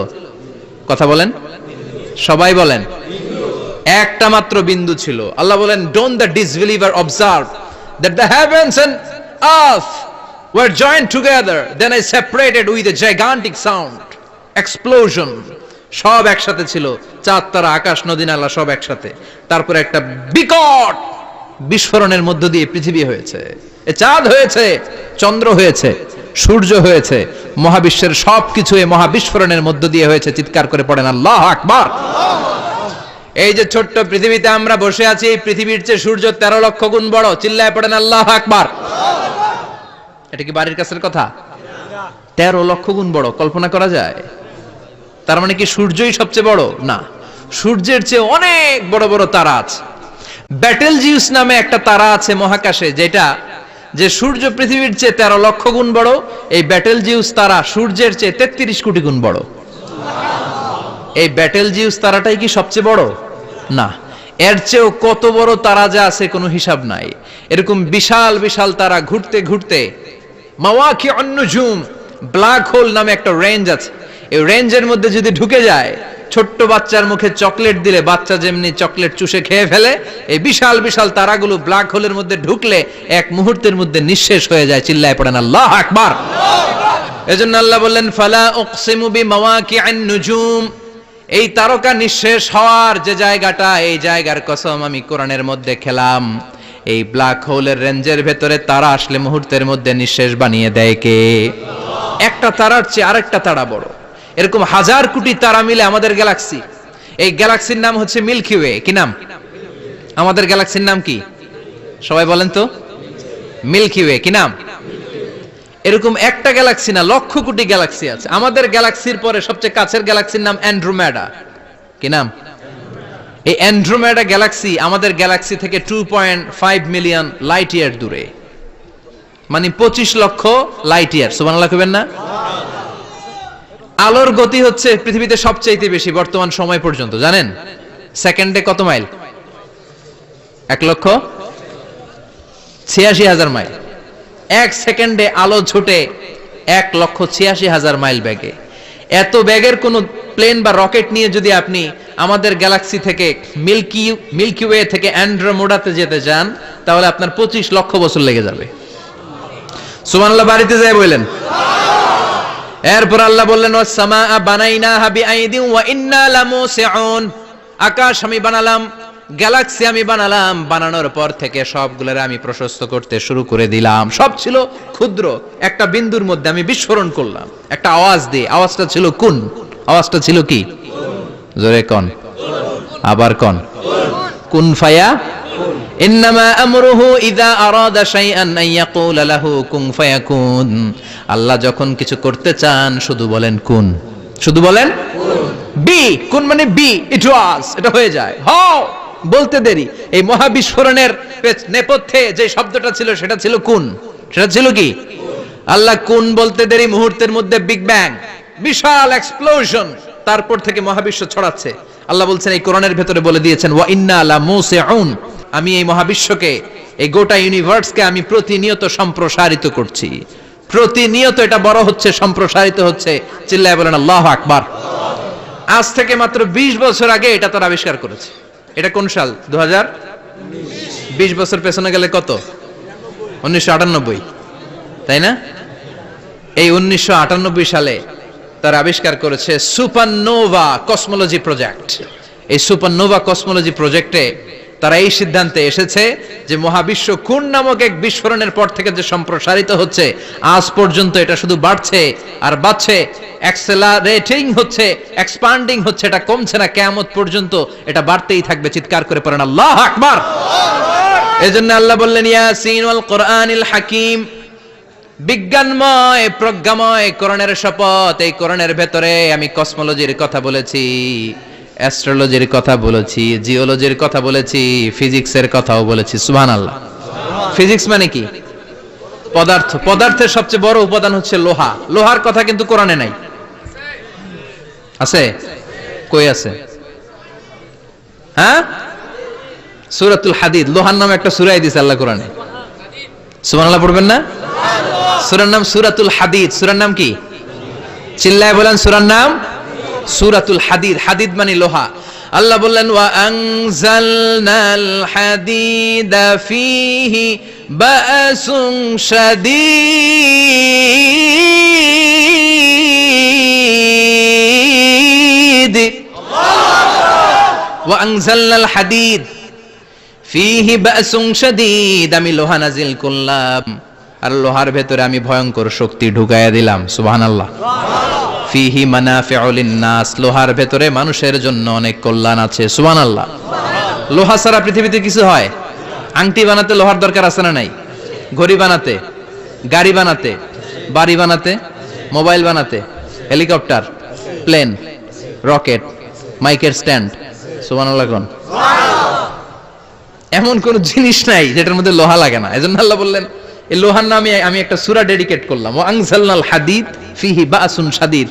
কথা বলেন, সবাই বলেন। একটা মাত্র বিন্দু ছিল। আল্লাহ বলেন, don't the disbeliever observe that the heavens and earth were joint together, then I separated with a gigantic sound explosion. সব একসাথে ছিল, চাঁদ, তারা, আকাশ, নদী, নালা সব একসাথে। তারপরে একটা বিকট বিস্ফোরণের মধ্য দিয়ে পৃথিবী হয়েছে, এ চাঁদ হয়েছে, চন্দ্র হয়েছে, সূর্য হয়েছে, মহাবিশ্বের সবকিছু এই মহাবিস্ফোরণের মধ্য দিয়ে হয়েছে। চিৎকার করে পড়েন আল্লাহু আকবার। এই যে ছোট্ট পৃথিবীতে আমরা বসে আছি, এই পৃথিবীর চেয়ে সূর্য 13 লক্ষ গুণ বড়। চিল্লায় পড়েন আল্লাহু আকবার। এটা কি বাড়ির কাছের কথা? 13 লক্ষ গুণ বড়, কল্পনা করা যায়? তার মানে কি সূর্যই সবচেয়ে বড়? না, সূর্যের চেয়ে অনেক বড় বড় তারা আছে। ব্যাটেলজিউস নামে একটা তারা আছে মহাকাশে, যেটা যে সূর্য পৃথিবীর চেয়ে 13 লক্ষ গুণ বড়। এই ব্যাটেলজিউস তারা সূর্যের চেয়ে 33 কোটি গুণ বড়। এই ব্যাটেলজিউস তারাটাই কি সবচেয়ে বড়? না, এর চেয়েও কত বড় তারা যা আছে কোনো হিসাব নাই। এরকম বিশাল বিশাল তারা ঘুরতে ঘুরতে মাওয়াকিউন নুজুম, ব্ল্যাক হোল নামে একটা রেঞ্জ আছে। এই রেঞ্জের মধ্যে যদি ঢুকে যায়, ছোট্ট বাচ্চার মুখে চকলেট দিলে বাচ্চা যেমনি চকলেট চুষে খেয়ে ফেলে, এই বিশাল বিশাল তারাগুলো ব্ল্যাক হোলের মধ্যে ঢুকলে এক মুহূর্তের মধ্যে নিঃশেষ হয়ে যায়। চিল্লায় পড়েন আল্লাহু আকবার। এজন্য আল্লাহ বললেন ফালা উকসিমু বিমাওয়াকিউন নুজুম, এই তারকা নিঃশেষ হওয়ার যে জায়গাটা, এই জায়গার কসম আমি কোরআনের মধ্যে খেলাম। এই ব্ল্যাক হোলের রেঞ্জের ভেতরে তারা আসলে মুহূর্তের মধ্যে নিঃশেষ বানিয়ে দেয় কে? একটা তারার চেয়ে আরেকটা তারা বড়। এরকম হাজার কোটি তারা মিলে আমাদের গ্যালাক্সি। এই গ্যালাক্সির নাম হচ্ছে মিল্কি ওয়ে। কি নাম? আমাদের গ্যালাক্সির নাম কি? সবাই বলেন তো। Milky way. কি নাম? এরকম একটা গ্যালাক্সি না, লক্ষ কোটি গ্যালাক্সি আছে। আমাদের গ্যালাক্সির পরে সবচেয়ে কাছের গ্যালাক্সির নাম অ্যান্ড্রোমেডা। কি নাম? এই অ্যান্ড্রোমেডা গ্যালাক্সি আমাদের গ্যালাক্সি থেকে 2.5 মিলিয়ন লাইট ইয়ার দূরে, মানে 25 লক্ষ লাইট ইয়ার। সুবহানাল্লাহ কইবেন না? আলোর গতি হচ্ছে পৃথিবীতে সবচেয়ে বেশি বর্তমান সময় পর্যন্ত, জানেন? সেকেন্ডে কত মাইল? 1,86,000 মাইল। এক সেকেন্ডে আলো ছুটে 1,86,000 মাইল বেগে। এত বেগের কোন প্লেন বা রকেট নিয়ে যদি আপনি আমাদের গ্যালাক্সি থেকে মিল্কি ওয়ে থেকে অ্যান্ড্রোমেডাতে যেতে চান, তাহলে আপনার 25 লক্ষ বছর লেগে যাবে। সুবহানাল্লাহ বাড়িতে যায় বললেন। এরপর আল্লাহ বললেন ওয়াস সামাআ বানাইনাহা বিআইদিন ওয়া ইন্না লামুসিউন, আকাশ আমি বানালাম, গ্যালাক্সি আমি বানালাম, বানানোর পর থেকে সবগুলোরে আমি প্রশস্ত করতে শুরু করে দিলাম। সব ছিল ক্ষুদ্র, একটা বিন্দুর মধ্যে আমি বিস্ফোরণ করলাম একটা আওয়াজ দিয়ে। আওয়াজটা ছিল কুন। আওয়াজটা ছিল কি? জোরে কোন, আবার কোন। কুন ফায়া ইন্নামা আমরুহু ইযা আরাদা শাইআন আন ইয়াকুলা লাহু কুন ফায়াকুন। আল্লাহ যখন কিছু করতে চান শুধু বলেন কুন, শুধু বলেন বি। কুন মানে বি, ইট ওয়াজ, এটা হয়ে যায়। হও বলতে দেরি। এই মহাবিস্ফোরণের নেপথ্যে যে শব্দটা ছিল সেটা ছিল কুন। সেটা ছিল কি? আল্লাহ কুন বলতে দেরি, মুহূর্তের মধ্যে বিগ ব্যাং, বিশাল এক্সপ্লোশন, তারপর থেকে মহাবিশ্ব ছড়াচ্ছে। আল্লাহ বলছেন এই কোরআনের ভেতরে বলে দিয়েছেন ওয়া ইন্না লামুসিউন, আমি এই মহাবিশ্বকে, এই গোটা ইউনিভার্সকে আমি প্রতিনিয়ত সম্প্রসারিত করছি। প্রতিনিয়ত এটা বড় হচ্ছে, সম্প্রসারিত হচ্ছে। চিল্লায় বলেন আল্লাহু আকবার। আজ থেকে মাত্র 20 বছর আগে এটা তারা আবিষ্কার করেছে। এটা কোন সাল? 2000। 20 বছর পেছনে গেলে কত? 1998, তাই না? এই 1998 সালে তারা আবিষ্কার করেছে সুপারনোভা কসমোলজি প্রজেক্ট। এই সুপারনোভা কসমোলজি প্রজেক্টে তারা এই সিদ্ধান্তে এসেছে যে মহাবিশ্ব কোন নামক এক বিস্ফোরণের পর থেকে যে সম্প্রসারিত হচ্ছে, আজ পর্যন্ত এটা শুধু বাড়ছে আর বাড়ছে, অ্যাক্সেলারেটিং হচ্ছে, এক্সপান্ডিং হচ্ছে, এটা কমছে না। কিয়ামত পর্যন্ত এটা বাড়তেই থাকবে। চিৎকার করে পড়েন আল্লাহু আকবার। এজন্য আল্লাহ বললেন ইয়াসিন ওয়াল কোরআনিল হাকিম, বিজ্ঞানময় প্রজ্ঞাময় কোরআনের শপথ। এই কোরআনের ভেতরে আমি কসমোলজির কথা বলেছি, অ্যাস্ট্রোলজির কথা বলেছি, জিওলজির কথা বলেছি, ফিজিক্সের কথাও বলেছি। সুবহানাল্লাহ। ফিজিক্স মানে কি? পদার্থ। পদার্থের সবচেয়ে বড় উপাদান হচ্ছে লোহা। লোহার কথা কিন্তু কোরআনে নাই। আছে? কই আছে? হ্যাঁ, সূরাতুল হাদিদ, লোহার নামে একটা সূরা দিয়েছে আল্লাহ কোরআনে। সুবহানাল্লাহ পড়বেন না? সূরার নাম সূরাতুল হাদিদ। সূরার নাম কি? চিল্লায় বলেন সূরার নাম সূরাতুল হাদিদ। হাদিদ মানে লোহা। আল্লাহ বললেন ওয়া আনজালনাল হাদিদা ফীহি বাসুন শাদীদ। ওয়া আনজালনাল হাদিদ ফীহি বাসুন শাদীদ, আমি লোহা নাজিল করলাম আর লোহার ভেতরে আমি ভয়ঙ্কর শক্তি ঢুকাইয়া দিলাম। সুবহানাল্লাহ। ফিহি মানাফিউ লিন-নাস, লোহার ভেতরে মানুষের জন্য অনেক কল্যাণ আছে। সুবহানাল্লাহ। লোহা ছাড়া পৃথিবীতে কিছু হয়? আংটি বানাতে লোহার দরকার আছে না নাই? ঘড়ি বানাতে, গাড়ি বানাতে, বাড়ি বানাতে, মোবাইল বানাতে, হেলিকপ্টার, প্লেন, রকেট, মাইকের স্ট্যান্ড। সুবহানাল্লাহ কোন? এমন কোন জিনিস নাই যেটার মধ্যে লোহা লাগে না। এজন্য আল্লাহ বললেন এই লোহার নামে আমি একটা সূরা ডেডিকেট করলাম, ওয়া আনজালনাল হাদিদ ফিহি বাসুন শাদীদ।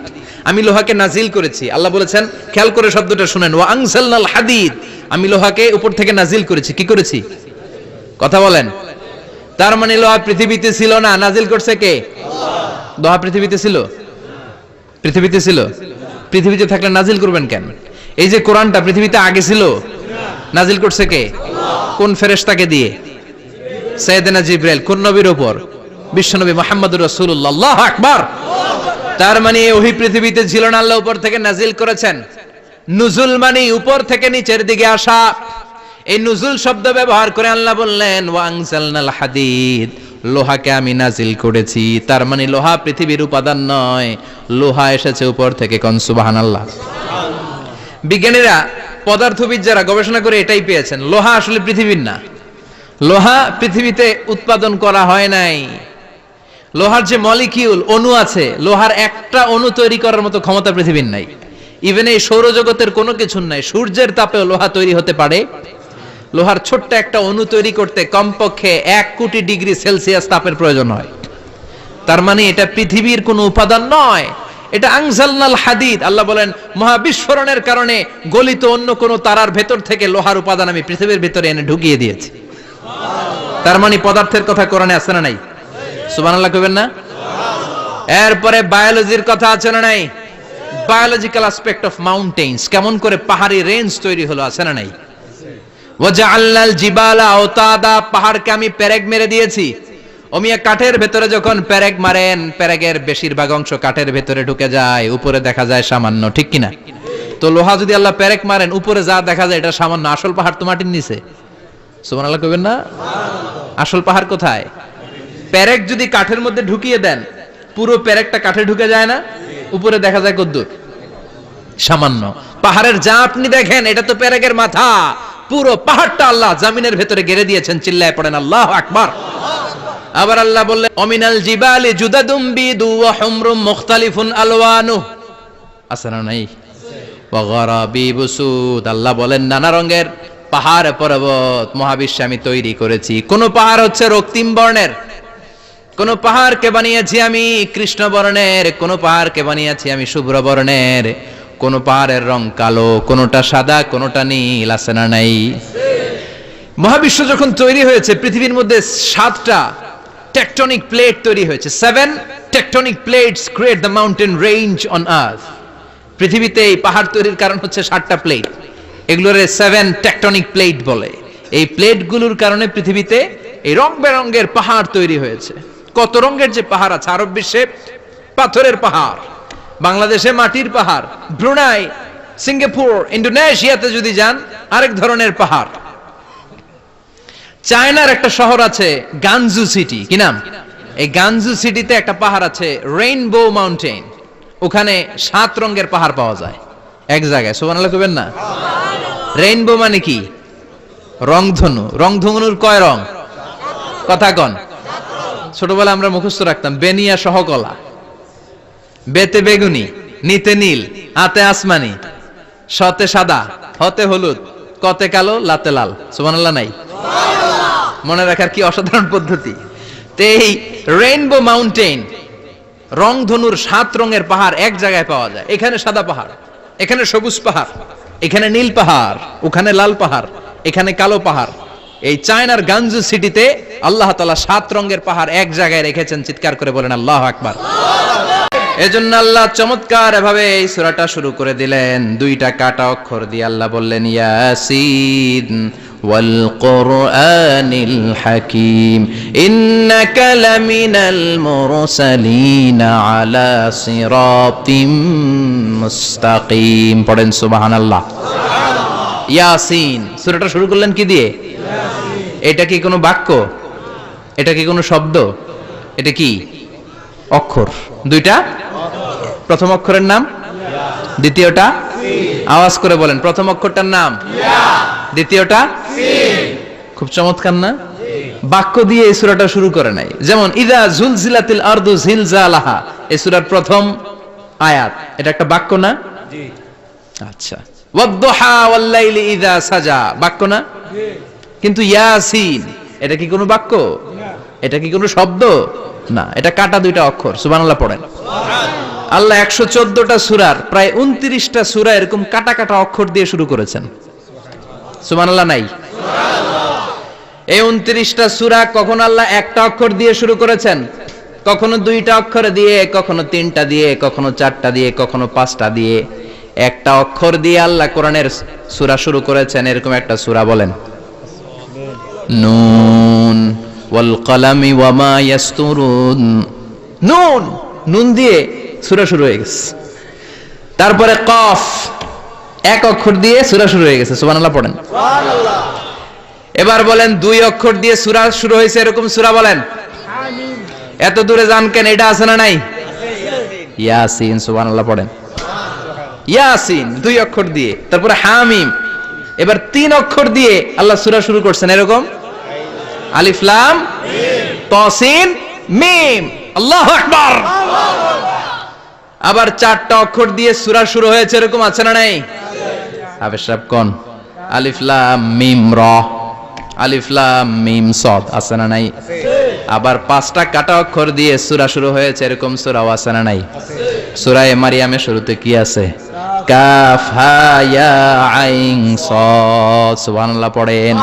আমি লোহাকে নাজিল করেছি। আল্লাহ বলেছেন, খেয়াল করে শব্দটা শুনেন, ওয়া আনজালনাল হাদিদ, আমি লোহাকে উপর থেকে নাজিল করেছি। কি করেছি? কথা বলেন। তার মানে লোহা পৃথিবীতে ছিল না, নাজিল করছে কে? লোহা পৃথিবীতে ছিল? পৃথিবীতে ছিল। পৃথিবীতে থাকলে নাজিল করবেন কেন? এই যে কোরআনটা পৃথিবীতে আগে ছিল, নাজিল করছে কে? কোন ফেরেশতাকে দিয়ে? সাইয়েদনা জিবরাইল। কোন নবীর উপর? বিশ্বনবী মুহাম্মদুর রাসূলুল্লাহ। আল্লাহু আকবার। তার মানে ওহি পৃথিবীতে ছিল না, আল্লাহ উপর থেকে নাজিল করেছেন। নুজুল মানে উপর থেকে নিচের দিকে আসা। এই নুজুল শব্দ ব্যবহার করে আল্লাহ বললেন, ওয়া আনজালনাল হাদিদ, লোহাকে আমি নাজিল করেছি। তার মানে লোহা পৃথিবীর উপাদান নয়, লোহা এসেছে উপর থেকে। কোন সুবহানাল্লাহ। বিজ্ঞানীরা, পদার্থবিদ যারা গবেষণা করে এটাই পেয়েছেন, লোহা আসলে পৃথিবীর না। লোহা পৃথিবীতে উৎপাদন করা হয় নাই। লোহার যে মলিকিউল, অণু আছে, লোহার একটা অণু তৈরি করার মতো ক্ষমতা পৃথিবীর নাই। ইভেন এই সৌরজগতের কোনো কিছু নাই। সূর্যের তাপেও লোহা তৈরি হতে পারে? লোহার ছোট্ট একটা অণু তৈরি করতে কমপক্ষে 1 কোটি ডিগ্রি সেলসিয়াস তাপের প্রয়োজন হয়। তার মানে এটা পৃথিবীর কোনো উপাদান নয়, এটা আনজালনাল হাদিদ। আল্লাহ বলেন, মহাবিস্ফোরণের কারণে গলিত অন্য কোনো তারার ভেতর থেকে লোহার উপাদান আমি পৃথিবীর ভিতরে এনে ঢুকিয়ে দিয়েছি। তার মানে পদার্থের কথা কোরআনে আছে না নাই? সুবহানাল্লাহ কইবেন না? এরপরে বায়োলজির কথা আছে না নাই? বায়োলজিক্যাল অ্যাসপেক্ট অফ মাউন্টেইনস, কেমন করে পাহাড়ি রেঞ্জ তৈরি হলো, আছে না নাই? ওয়াজআলনাল জিবালা আওতাদা, পাহাড়কে আমি পেরেক মেরে দিয়েছি। ওমিয়া কাঠের ভেতরে যখন পেরেক মারেন, পেরেকের বেশিরভাগ অংশ কাঠের ভেতরে ঢুকে যায়, উপরে দেখা যায় সামান্য, ঠিক কিনা? তো লোহা যদি আল্লাহ পেরেক মারেন, উপরে যা দেখা যায় এটা সামান্য, আসল পাহাড় তো মাটির নিচে। সুবহানাল্লাহ কইবেন না? আসল পাহাড় কোথায়? পেরেক যদি কাঠের মধ্যে ঢুকিয়ে দেন, পুরো পেরেকটা কাঠে ঢুকে যায় না, উপরে দেখা যায় কদ্দুর? সামান্য। পাহাড়ের যা আপনি দেখেন এটা তো পেরেকের মাথা, পুরো পাহাড়টা আল্লাহ জামিনের ভেতরে গেড়ে দিয়েছেন। চিল্লায় পড়েন আল্লাহু আকবার। আবার আল্লাহ বললেন, অমিনাল জিবালি জুদাদুম বিদু ওয়া হুমরুম মুখতালিফুন আলওয়ানু, আছে না নাই? ওয়া গারাবিবু সুদ, আল্লাহ বলেন নানা রঙের পাহাড় পর্বত মহাবিশ্বে আমি তৈরি করেছি। কোন পাহাড় হচ্ছে রক্তিম বর্ণের, কোন পাহাড়কে বানিয়েছি আমি কৃষ্ণ বর্ণের, কোন পাহাড়কে বানিয়েছি আমি শুভ্র বর্ণের, কোন পাহাড়ের রং কালো, কোনটা সাদা, কোনটা নীল, আছে না নাই? মহাবিশ্ব যখন তৈরি হয়েছে, পৃথিবীর মধ্যে 7টা টেকটনিক প্লেট তৈরি হয়েছে। 7 tectonic plates create the mountain range on earth. পৃথিবীতে এই পাহাড় তৈরির কারণ হচ্ছে 7টা প্লেট, এগুলোরে 7 টেকটনিক প্লেট বলে। এই প্লেটগুলোর কারণে পৃথিবীতে এই রং বেরঙের পাহাড় তৈরি হয়েছে। কত রঙের যে পাহাড় আছে। আরব বিশ্বে পাথরের পাহাড়, বাংলাদেশে মাটির পাহাড়, ব্রুনাই, সিঙ্গাপুর, ইন্দোনেশিয়াতে যদি যান আরেক ধরনের পাহাড়। চায়নার একটা শহর আছে গানজু সিটি, কি নাম? এই গানজু সিটিতে একটা পাহাড় আছে রেইনবো মাউন্টেন, ওখানে 7 রঙের পাহাড় পাওয়া যায় এক জায়গায়। সুবহানাল্লাহ কইবেন না? রেইনবো মানে কি? রংধনু। রংধনুর কয় রং? কথা কন। ছোটবেলা আমরা মুখস্থ রাখতাম, বেনিয়া সহকলা, বেতে বেগুনি, নিতে নীল, আতে আসমানি, শতে সাদা, হতে হলুদ, কতে কালো, লাতে লাল। সুবহানাল্লাহ নাই? মনে রাখার কি অসাধারণ পদ্ধতি। তো এই রেইনবো মাউন্টেন, রংধনুর 7 রঙের পাহাড় এক জায়গায় পাওয়া যায়। এখানে সাদা পাহাড়, এখানে সবুজ পাহাড়, এখানে নীল পাহাড়, ওখানে লাল পাহাড়, এখানে কালো পাহাড়। এই চায়নার গানজু সিটিতে আল্লাহ তাআলা 7 রঙের পাহাড় এক জায়গায় রেখেছেন। চিৎকার করে বলেন আল্লাহু আকবার। এজন্য আল্লাহ চমৎকার এভাবে এই সূরাটা শুরু করে দিলেন 2টা কাটা অক্ষর দিয়ে। আল্লাহ বললেন, ইয়াসিন ওয়াল কুরআনিল হাকীম ইন্নাকা লামিনাল মুরসালিনা আলা সিরাতিম মুস্তাকিম। পড়েন সুবহানাল্লাহ। ইয়াসিন, সূরাটা শুরু করলেন কি দিয়ে? এটা কি কোনো বাক্য? এটা কি কোনো শব্দ? এটা কি অক্ষর? 2টা প্রথম অক্ষরের নাম, দ্বিতীয়টা আওয়াজ করে বলেন, প্রথম অক্ষরটার নাম, দ্বিতীয়টা। খুব চমৎকার না? বাক্য দিয়ে এই সূরাটা শুরু করে নাই। যেমন ইযা জুলজিলাতিল আরদু জিলজালাহা, এই সূরার প্রথম আয়াত, এটা একটা বাক্য না? আচ্ছা। ওয়াদ-দুহা ওয়াল-লাইলি ইযা সাজা, বাক্য না? কিন্তু ইয়াসিন, এটা কি কোনো বাক্য? এটা কি কোনো শব্দ? না, এটা কাটা দুইটা অক্ষর। সুবহানাল্লাহ পড়েন। আল্লাহ 114টা সূরার প্রায় 29টা সূরা এরকম কাটা কাটা অক্ষর দিয়ে শুরু করেছেন। সুবহানাল্লাহ নাই? এই 29টা সূরা কখন আল্লাহ একটা অক্ষর দিয়ে শুরু করেছেন, কখনো দুইটা অক্ষর দিয়ে, কখনো তিনটা দিয়ে, কখনো চারটা দিয়ে, কখনো পাঁচটা দিয়ে। একটা অক্ষর দিয়ে আল্লাহ কোরআনের সূরা শুরু করেছেন, এরকম একটা সূরা বলেন। নুন ওয়াল কলামি ওয়া মা ইয়াসতুরুন। নুন, নুন দিয়ে সূরা শুরু হয়ে গেছে। তারপরে কফ, এক অক্ষর দিয়ে সূরা শুরু হয়ে গেছে। সুবহানাল্লাহ পড়েন। সুবহানাল্লাহ। এবার বলেন দুই অক্ষর দিয়ে সূরা শুরু হয়েছে এরকম সূরা বলেন। আমিন। এত দূরে যান কেন? এটা আছে না নাই? ইয়াসিন। সুবহানাল্লাহ পড়েন। ইয়াসিন দুই অক্ষর দিয়ে। তারপরে হামিম। এবার তিন অক্ষর দিয়ে আল্লাহ সূরা শুরু করছেন এরকম। আলিফ লাম মিম তাসিন মিম। আল্লাহু আকবার। আবার চারটা অক্ষর দিয়ে সূরা শুরু হয়েছে এরকম আছে না নাই? হাফেজ সাহেব কোন? আলিফ লাম মিম র, আলিফ লাম মিম সদ, আছে না নাই? আবার পাঁচটা কাটা অক্ষর দিয়ে সূরা শুরু হয়েছে এরকম সূরাও আছে না নাই? সূরা মারিয়ামের শুরুতে কি আছে? কাফ হা ইয়া আইন সদ। সুবহানাল্লাহ পড়েন।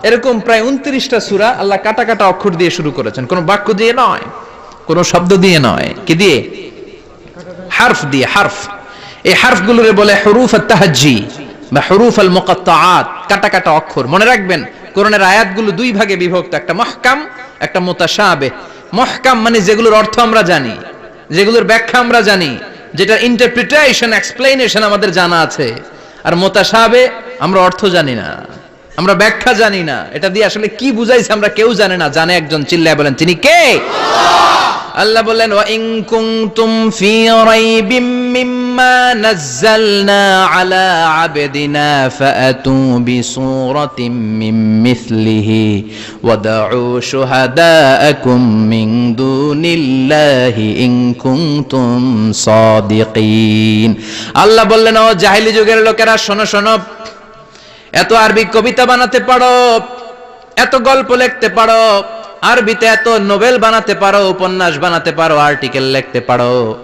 এরকম প্রায় 29টা সূরা আল্লাহ কাটা কাটা অক্ষর দিয়ে শুরু করেছেন, কোনো বাক্য দিয়ে নয়, কোনো শব্দ দিয়ে নয়। কি দিয়ে? হারফ দিয়ে। হারফ, এই হারফগুলোরে বলে হুরুফ আত-তাহাজ্জি বা হুরুফ আল-মুকাত্তাআত, কাটা কাটা অক্ষর। মনে রাখবেন কোরআনের আয়াতগুলো দুই ভাগে বিভক্ত, একটা মুহকাম, একটা মুতাশাবিহ। মুহকাম মানে যেগুলোর অর্থ আমরা জানি, যেগুলোর ব্যাখ্যা আমরা জানি, যেটার ইন্টারপ্রিটেশন, এক্সপ্লেনেশন আমাদের জানা আছে। আর মুতাশাবিহ আমরা অর্থ জানি না, আমরা ব্যাখ্যা জানি না, এটা দিয়ে আসলে কি বুঝাইছে আমরা কেউ জানে না। জানে একজন, চিল্লায় বলেন তিনি কে? আল্লাহ বলেন ওয়া ইন কুনতুম ফি রাইবিম মিম্মা নাযালনা আলা আবদিনা ফাআতু বিসূরাতিন মিন মিসলিহি ওয়াদউ শুহাদাআকুম মিন দুনিল্লাহি ইন কুনতুম সাদিকিন। আল্লাহ বললেন ও জাহেলি যুগের লোকেরা, শোনো শোনো, এত আরবি কবিতা বানাতে পারো, এত গল্প লিখতে পারো, আরবিতে এত নোবেল বানাতে পারো, উপন্যাস বানাতে পারো, আর্টিকেল লিখতে পারো।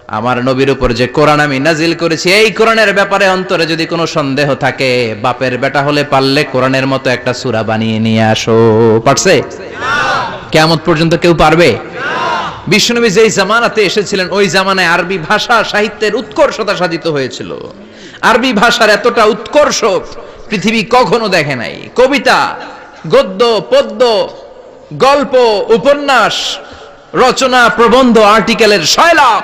আমার নবীর উপর যে কোরআন আমি নাজিল করেছি, এই কোরআনের ব্যাপারে অন্তরে যদি কোনো সন্দেহ থাকে, বাপের বেটা হলে পারলে কোরআনের মতো একটা সূরা বানিয়ে নিয়ে আসো। পারছে? কিয়ামত পর্যন্ত কেউ পারবে? বিশ্বনবী যেই জামানাতে এসেছিলেন, ওই জামানায় আরবি ভাষা সাহিত্যের উৎকর্ষতা সাধিত হয়েছিল। আরবি ভাষার এতটা উৎকর্ষ পৃথিবী কখনো দেখে নাই। কবিতা, গদ্য, পদ্য, গল্প, উপন্যাস, রচনা, প্রবন্ধ, আর্টিকেলের শৈলাপ।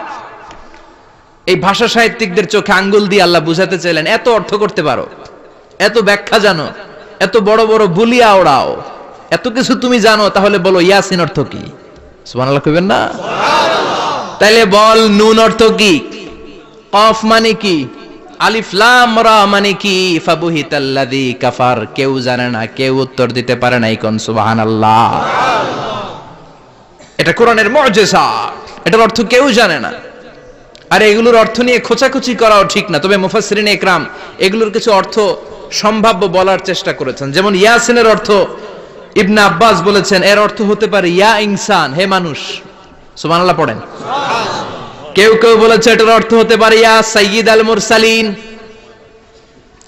এই ভাষা সাহিত্যিকদের চোখে আঙ্গুল দিয়ে আল্লাহ বুঝাতে চাইলেন, এত অর্থ করতে পারো, এত ব্যাখ্যা জানো, এত বড় বড় বুলিয়া ওড়াও, এত কিছু তুমি জানো, তাহলে বলো ইয়াসিন অর্থ কি? সুবহানাল্লাহ কইবেন না? তাইলে বল নুন অর্থ কি? কফ মানে কি? আলিফ লাম রা মানে কি? ফাবুহিতাল্লাযী কাফার। কেউ জানে না, কেউ উত্তর দিতে পারে না। কোন সুবহানাল্লাহ। এটা কোরআনের মুজিজা, এটার অর্থ কেউ জানে না। আর এগুলোর অর্থ নিয়ে খোঁচাখুচি করাও ঠিক না। তবে মুফাসসিরিন ইকরাম এগুলোর কিছু অর্থ সম্ভাব্য বলার চেষ্টা করেছেন। যেমন ইয়াসিনের অর্থ ইবনে আব্বাস বলেছেন, এর অর্থ হতে পারে ইয়া ইনসান, হে মানুষ। সুবহানাল্লাহ পড়েন। কেউ কেউ বলেছে এটার অর্থ হতে পারে ইয়া সাইয়্যিদ আল মুরসালিন।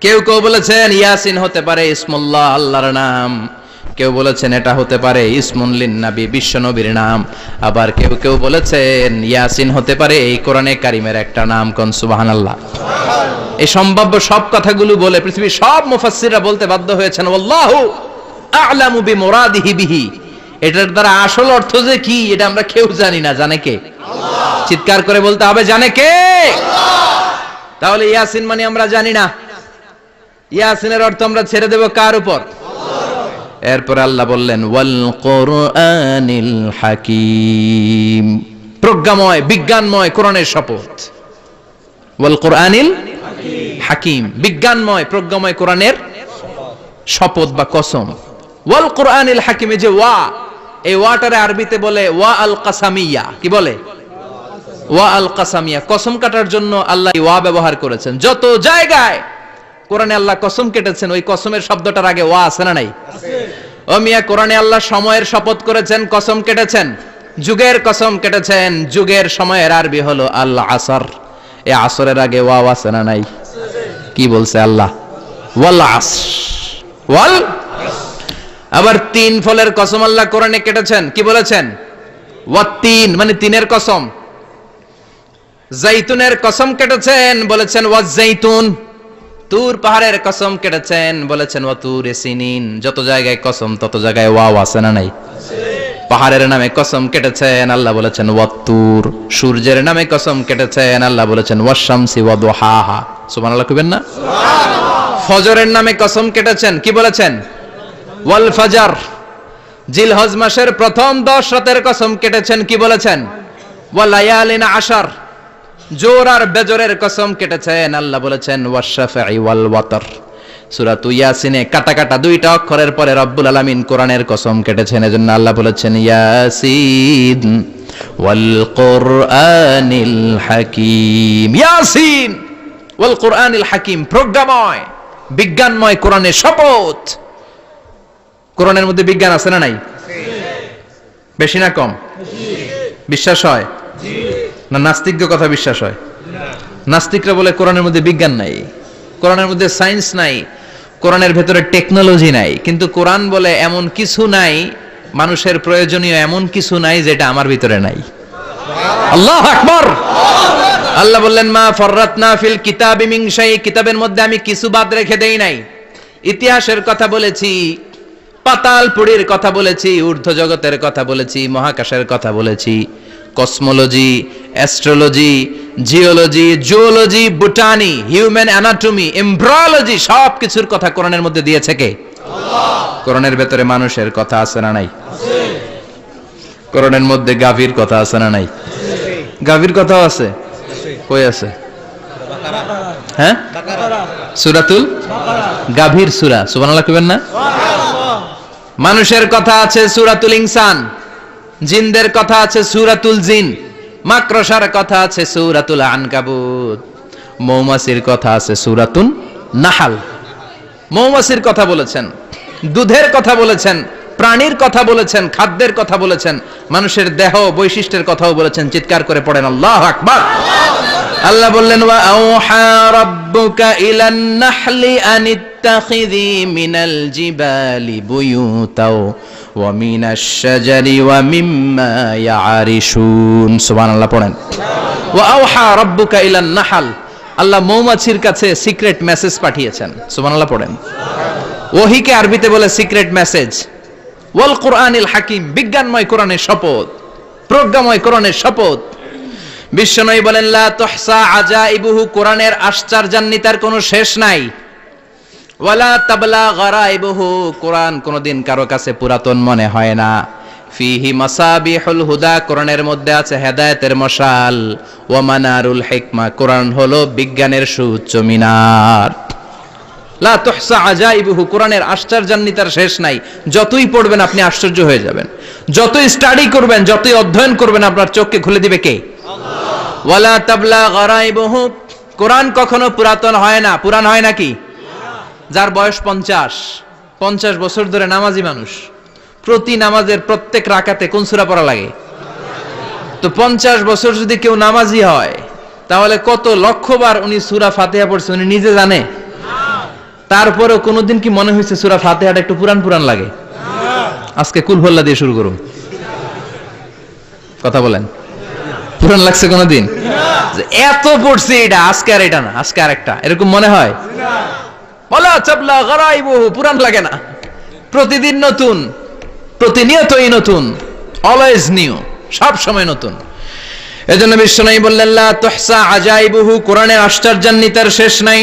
কেউ কেউ বলেছেন ইয়াসিন হতে পারে ইসমুল্লাহ, আল্লাহর নাম। কেউ বলেছেন এটা হতে পারে ইসমুন লিন নবী, বিশ্ব নবীর নাম। আবার কেউ কেউ বলেছেন ইয়াসিন হতে পারে এই কোরআনে কারিমের একটা নাম। কোন সুবহানাল্লাহ। এই সম্ভাব্য সব কথাগুলো বলে পৃথিবীর সব মুফাসসিররা বলতে বাধ্য হয়েছেন আল্লাহু আ'লামু বিমুরাদিহি বিহি। এটার দ্বারা আসল অর্থ যে কি এটা আমরা কেউ জানি না। জানে কে? আল্লাহ। চিৎকার করে বলতে হবে, জানে কে? আল্লাহ। তাহলে ইয়াসিন মানে আমরা জানি না। ইয়াসিনের অর্থ আমরা ছেড়ে দেব কার উপর? আল্লাহ। এরপর আল্লাহ বললেন ওয়াল কুরআনিল হাকীম। প্রজ্ঞাময়, বিজ্ঞানময় কোরআনের শপথ। ওয়াল কোরআনিল হাকিম, বিজ্ঞানময় প্রজ্ঞাময় কোরআনের শপথ বা কসম। ওয়াল কোরআনিল হাকিমে যে ওয়া, এই ওয়াটারে আরবিতে বলে ওয়া আল কাসামিয়া। কি বলে? ওয়া আল কাসামিয়া, কসম কাটার জন্য আল্লাহ ওয়া ব্যবহার করেছেন। যত জায়গায় কোরআনে আল্লাহ কসম কেটেছেন, ওই কসমের শব্দটার আগে ওয়া আছে না নাই? ও মিয়া, কোরআনে আল্লাহ সময়ের শপথ করেছেন, কসম কেটেছেন, যুগের কসম কেটেছেন। যুগের সময়ের আরবি হলো আল আসর। এই আসরের আগে ওয়া আছে না নাই? কি বলছে আল্লাহ? ওয়াল আসর, ওয়াল। আবার তিন ফলের কসম আল্লাহ কোরআনে কেটেছেন, কি বলেছেন? ওয়াত্তিন, মানে তিনের কসম। জাইতুনের কসম কেটেছেন, বলেছেন ওয়াজ জাইতুন। তুর পাহাড়ের কসম কেটেছেন, বলেছেন ওয়া তুর সিনিন। যত জায়গায় কসম তত জায়গায় ওয়াও আছে না নাই? পাহাড়ের নামে কসম কেটেছেন, আল্লাহ বলেছেন ওয়া তুর। সূর্যের নামে কসম কেটেছেন, আল্লাহ বলেছেন ওয়াশ শামসি ওয়া দুহাহা। সুবহানাল্লাহ কইবেন না? ফজরের নামে কসম কেটেছেন, কি বলেছেন? ওয়াল ফাজর। জিলহজ মাসের প্রথম 10 রাতের কসম কেটেছেন, কি বলেছেন? ওয়া লায়ালিন আশর। জোর আর বেজরের কসম কেটেছেন, আল্লাহ বলেছেন ওয়াশ-শাফঈ ওয়াল ওয়াতর। সূরা ইয়াসিনে কাটা কাটা দুইটা অক্ষরের পরে রব্বুল আলামিন কোরআনের কসম কেটেছেন, এজন্য আল্লাহ বলেছেন ইয়াসিন ওয়াল কোরআনিল হাকিম। ইয়াসিন ওয়াল কোরআনিল হাকিম, প্রজ্ঞাময়, বিজ্ঞানময় কোরআনের শপথ। কোরআনের মধ্যে বিজ্ঞান আছে না নাই? বেশি না কম? বিশ্বাস হয় না নাস্তিকদের কথা বিশ্বাস হয়? নাস্তিকরা বলে কোরআনের মধ্যে বিজ্ঞান নাই, কোরআনের মধ্যে সায়েন্স নাই, কোরআনের ভেতরে টেকনোলজি নাই। কিন্তু কোরআন বলে এমন কিছু নাই, মানুষের প্রয়োজনীয় এমন কিছু নাই যেটা আমার ভিতরে নাই। আল্লাহু আকবার। আল্লাহ বললেন মা ফাররাতনা ফিল কিতাবি মিন শাই, কিতাবের মধ্যে আমি কিছু বাদ রেখে দেই নাই। ইতিহাসের কথা বলেছি, পাতালপুরীর কথা বলেছি, ঊর্ধ্ব জগতের কথা বলেছি, মহাকাশের কথা বলেছি, cosmology, astrology, geology, zoology, botany, human anatomy, embryology, সব কিছুর কথা কোরআনের মধ্যে দিয়েছে কে? আল্লাহ। কোরআনের ভেতরে মানুষের কথা আছে না নাই? আছে। কোরআনের মধ্যে গাভীর কথা আছে না নাই? আছে। গাভীর কথাও আছে? আছে। কই আছে? হ্যাঁ, সূরাতুল গাভীর সূরা। সুবহানাল্লাহ কইবেন না? সুবহানাল্লাহ। মানুষের কথা আছে সূরাতুল ইনসান, জিনদের কথা আছে সূরাতুল জিন, মাকড়সার কথা আছে সূরাতুল আনকাবুত, মৌমাছির কথা আছে সূরাতুন নাহাল। মৌমাছির কথা বলেছেন, দুধের কথা বলেছেন, প্রাণীর কথা বলেছেন, খাদ্যের কথা বলেছেন, মানুষের দেহ বৈশিষ্ট্যের কথাও বলেছেন। চিৎকার করে পড়েন আল্লাহু আকবার। আল্লাহ বললেন ওয়া আওহা রাব্বুকা ইলান নাহলি আনিত্তাখিযি মিনাল জিবালি বুয়ুতাও ওয়া মিনাশ শাজারি ওয়া মিম্মা ইয়ারিশুন। সুবহানাল্লাহ পড়েন। ওয়া আওহা রাব্বুকা ইলান নাহল, আল্লাহ মৌমাছির কাছে সিক্রেট মেসেজ পাঠিয়েছেন। সুবহানাল্লাহ পড়েন। ওহীকে আরবিতে বলে সিক্রেট মেসেজ। ওয়াল কোরআনিল হাকিম, বিজ্ঞানময় কোরআনের শপথ, প্রজ্ঞাময় কোরআনের শপথ। বিশ্বনবী বলেন লা তুহসা আজাইবুহু, কোরআনের আশ্চর্যান্বিতার কোনো শেষ নাই। ওয়ালা তাবলা গারাইবুহু, কোরআন কোনদিন কারো কাছে পুরাতন মনে হয় না। ফিহি মাসাবিহুল হুদা, কোরআনের মধ্যে আছে হেদায়েতের মশাল। ওয়া মানারুল হিকমা, কোরআন হলো বিজ্ঞানের সুউচ্চ মিনার। লা তুহসা আজাইবুহু, কোরআনের আশ্চর্যান্বিতার শেষ নাই। যতই পড়বেন আপনি আশ্চর্য হয়ে যাবেন, যতই স্টাডি করবেন, যতই অধ্যয়ন করবেন, আপনার চোখকে খুলে দিবে কে? আল্লাহ। ওয়ালা তাবলা গারাইবুহু, কোরআন কখনো পুরাতন হয় না। পুরান হয় নাকি? যার বয়স 50 বছর ধরে নামাজি মানুষ, প্রতি নামাজের প্রত্যেক রাকাতে কোন সূরা পড়া লাগে? তো 50 বছর যদি কেউ নামাজি হয়, তাহলে কত লক্ষবার উনি সূরা ফাতিহা পড়ছে উনি নিজে জানে? তারপরেও কোনোদিন কি মনে হয়েছে সূরা ফাতিহাটা একটু পুরান পুরান লাগে? আজকে কুল হল্লা দিয়ে শুরু করুন, কথা বলেন। পুরান লাগছে কোনোদিন? এত পড়ছি এটা, আজকে আর এটা না, আজকে আর একটা, এরকম মনে হয়? ওয়ালা তাবলা গারাইবুহু, পুরান লাগে না। প্রতিদিন নতুন, প্রতিনিয়তই নতুন, অলওয়েজ নিউ, সব সময় নতুন। এজন্য বিশ্বনবী বললেন লা তুহসা আজাইবুহু, কোরআনের আশ্চর্যান্বিতার শেষ নাই।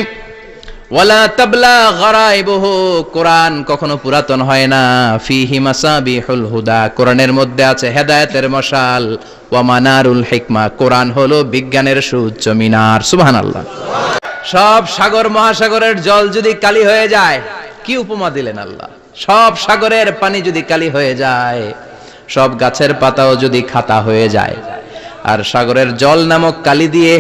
ওয়ালা তাবলা গারাইবুহু, কোরআন কখনো পুরাতন হয় না। ফিহি মাসাবিহুল হুদা, কোরআনের মধ্যে আছে হেদায়েতের মশাল। ওয়া মানারুল হিকমা, কোরআন হলো বিজ্ঞানের সুউচ্চ মিনার। সুবহানাল্লাহ। সব সাগর মহাসাগরের জল যদি কালি হয়ে যায়, কি উপমা দিলেন আল্লাহ। সব সাগরের পানি যদি কালি হয়ে যায়, সব গাছের পাতাও যদি খাতা হয়ে যায়, আর সাগরের জল নামক কালি দিয়ে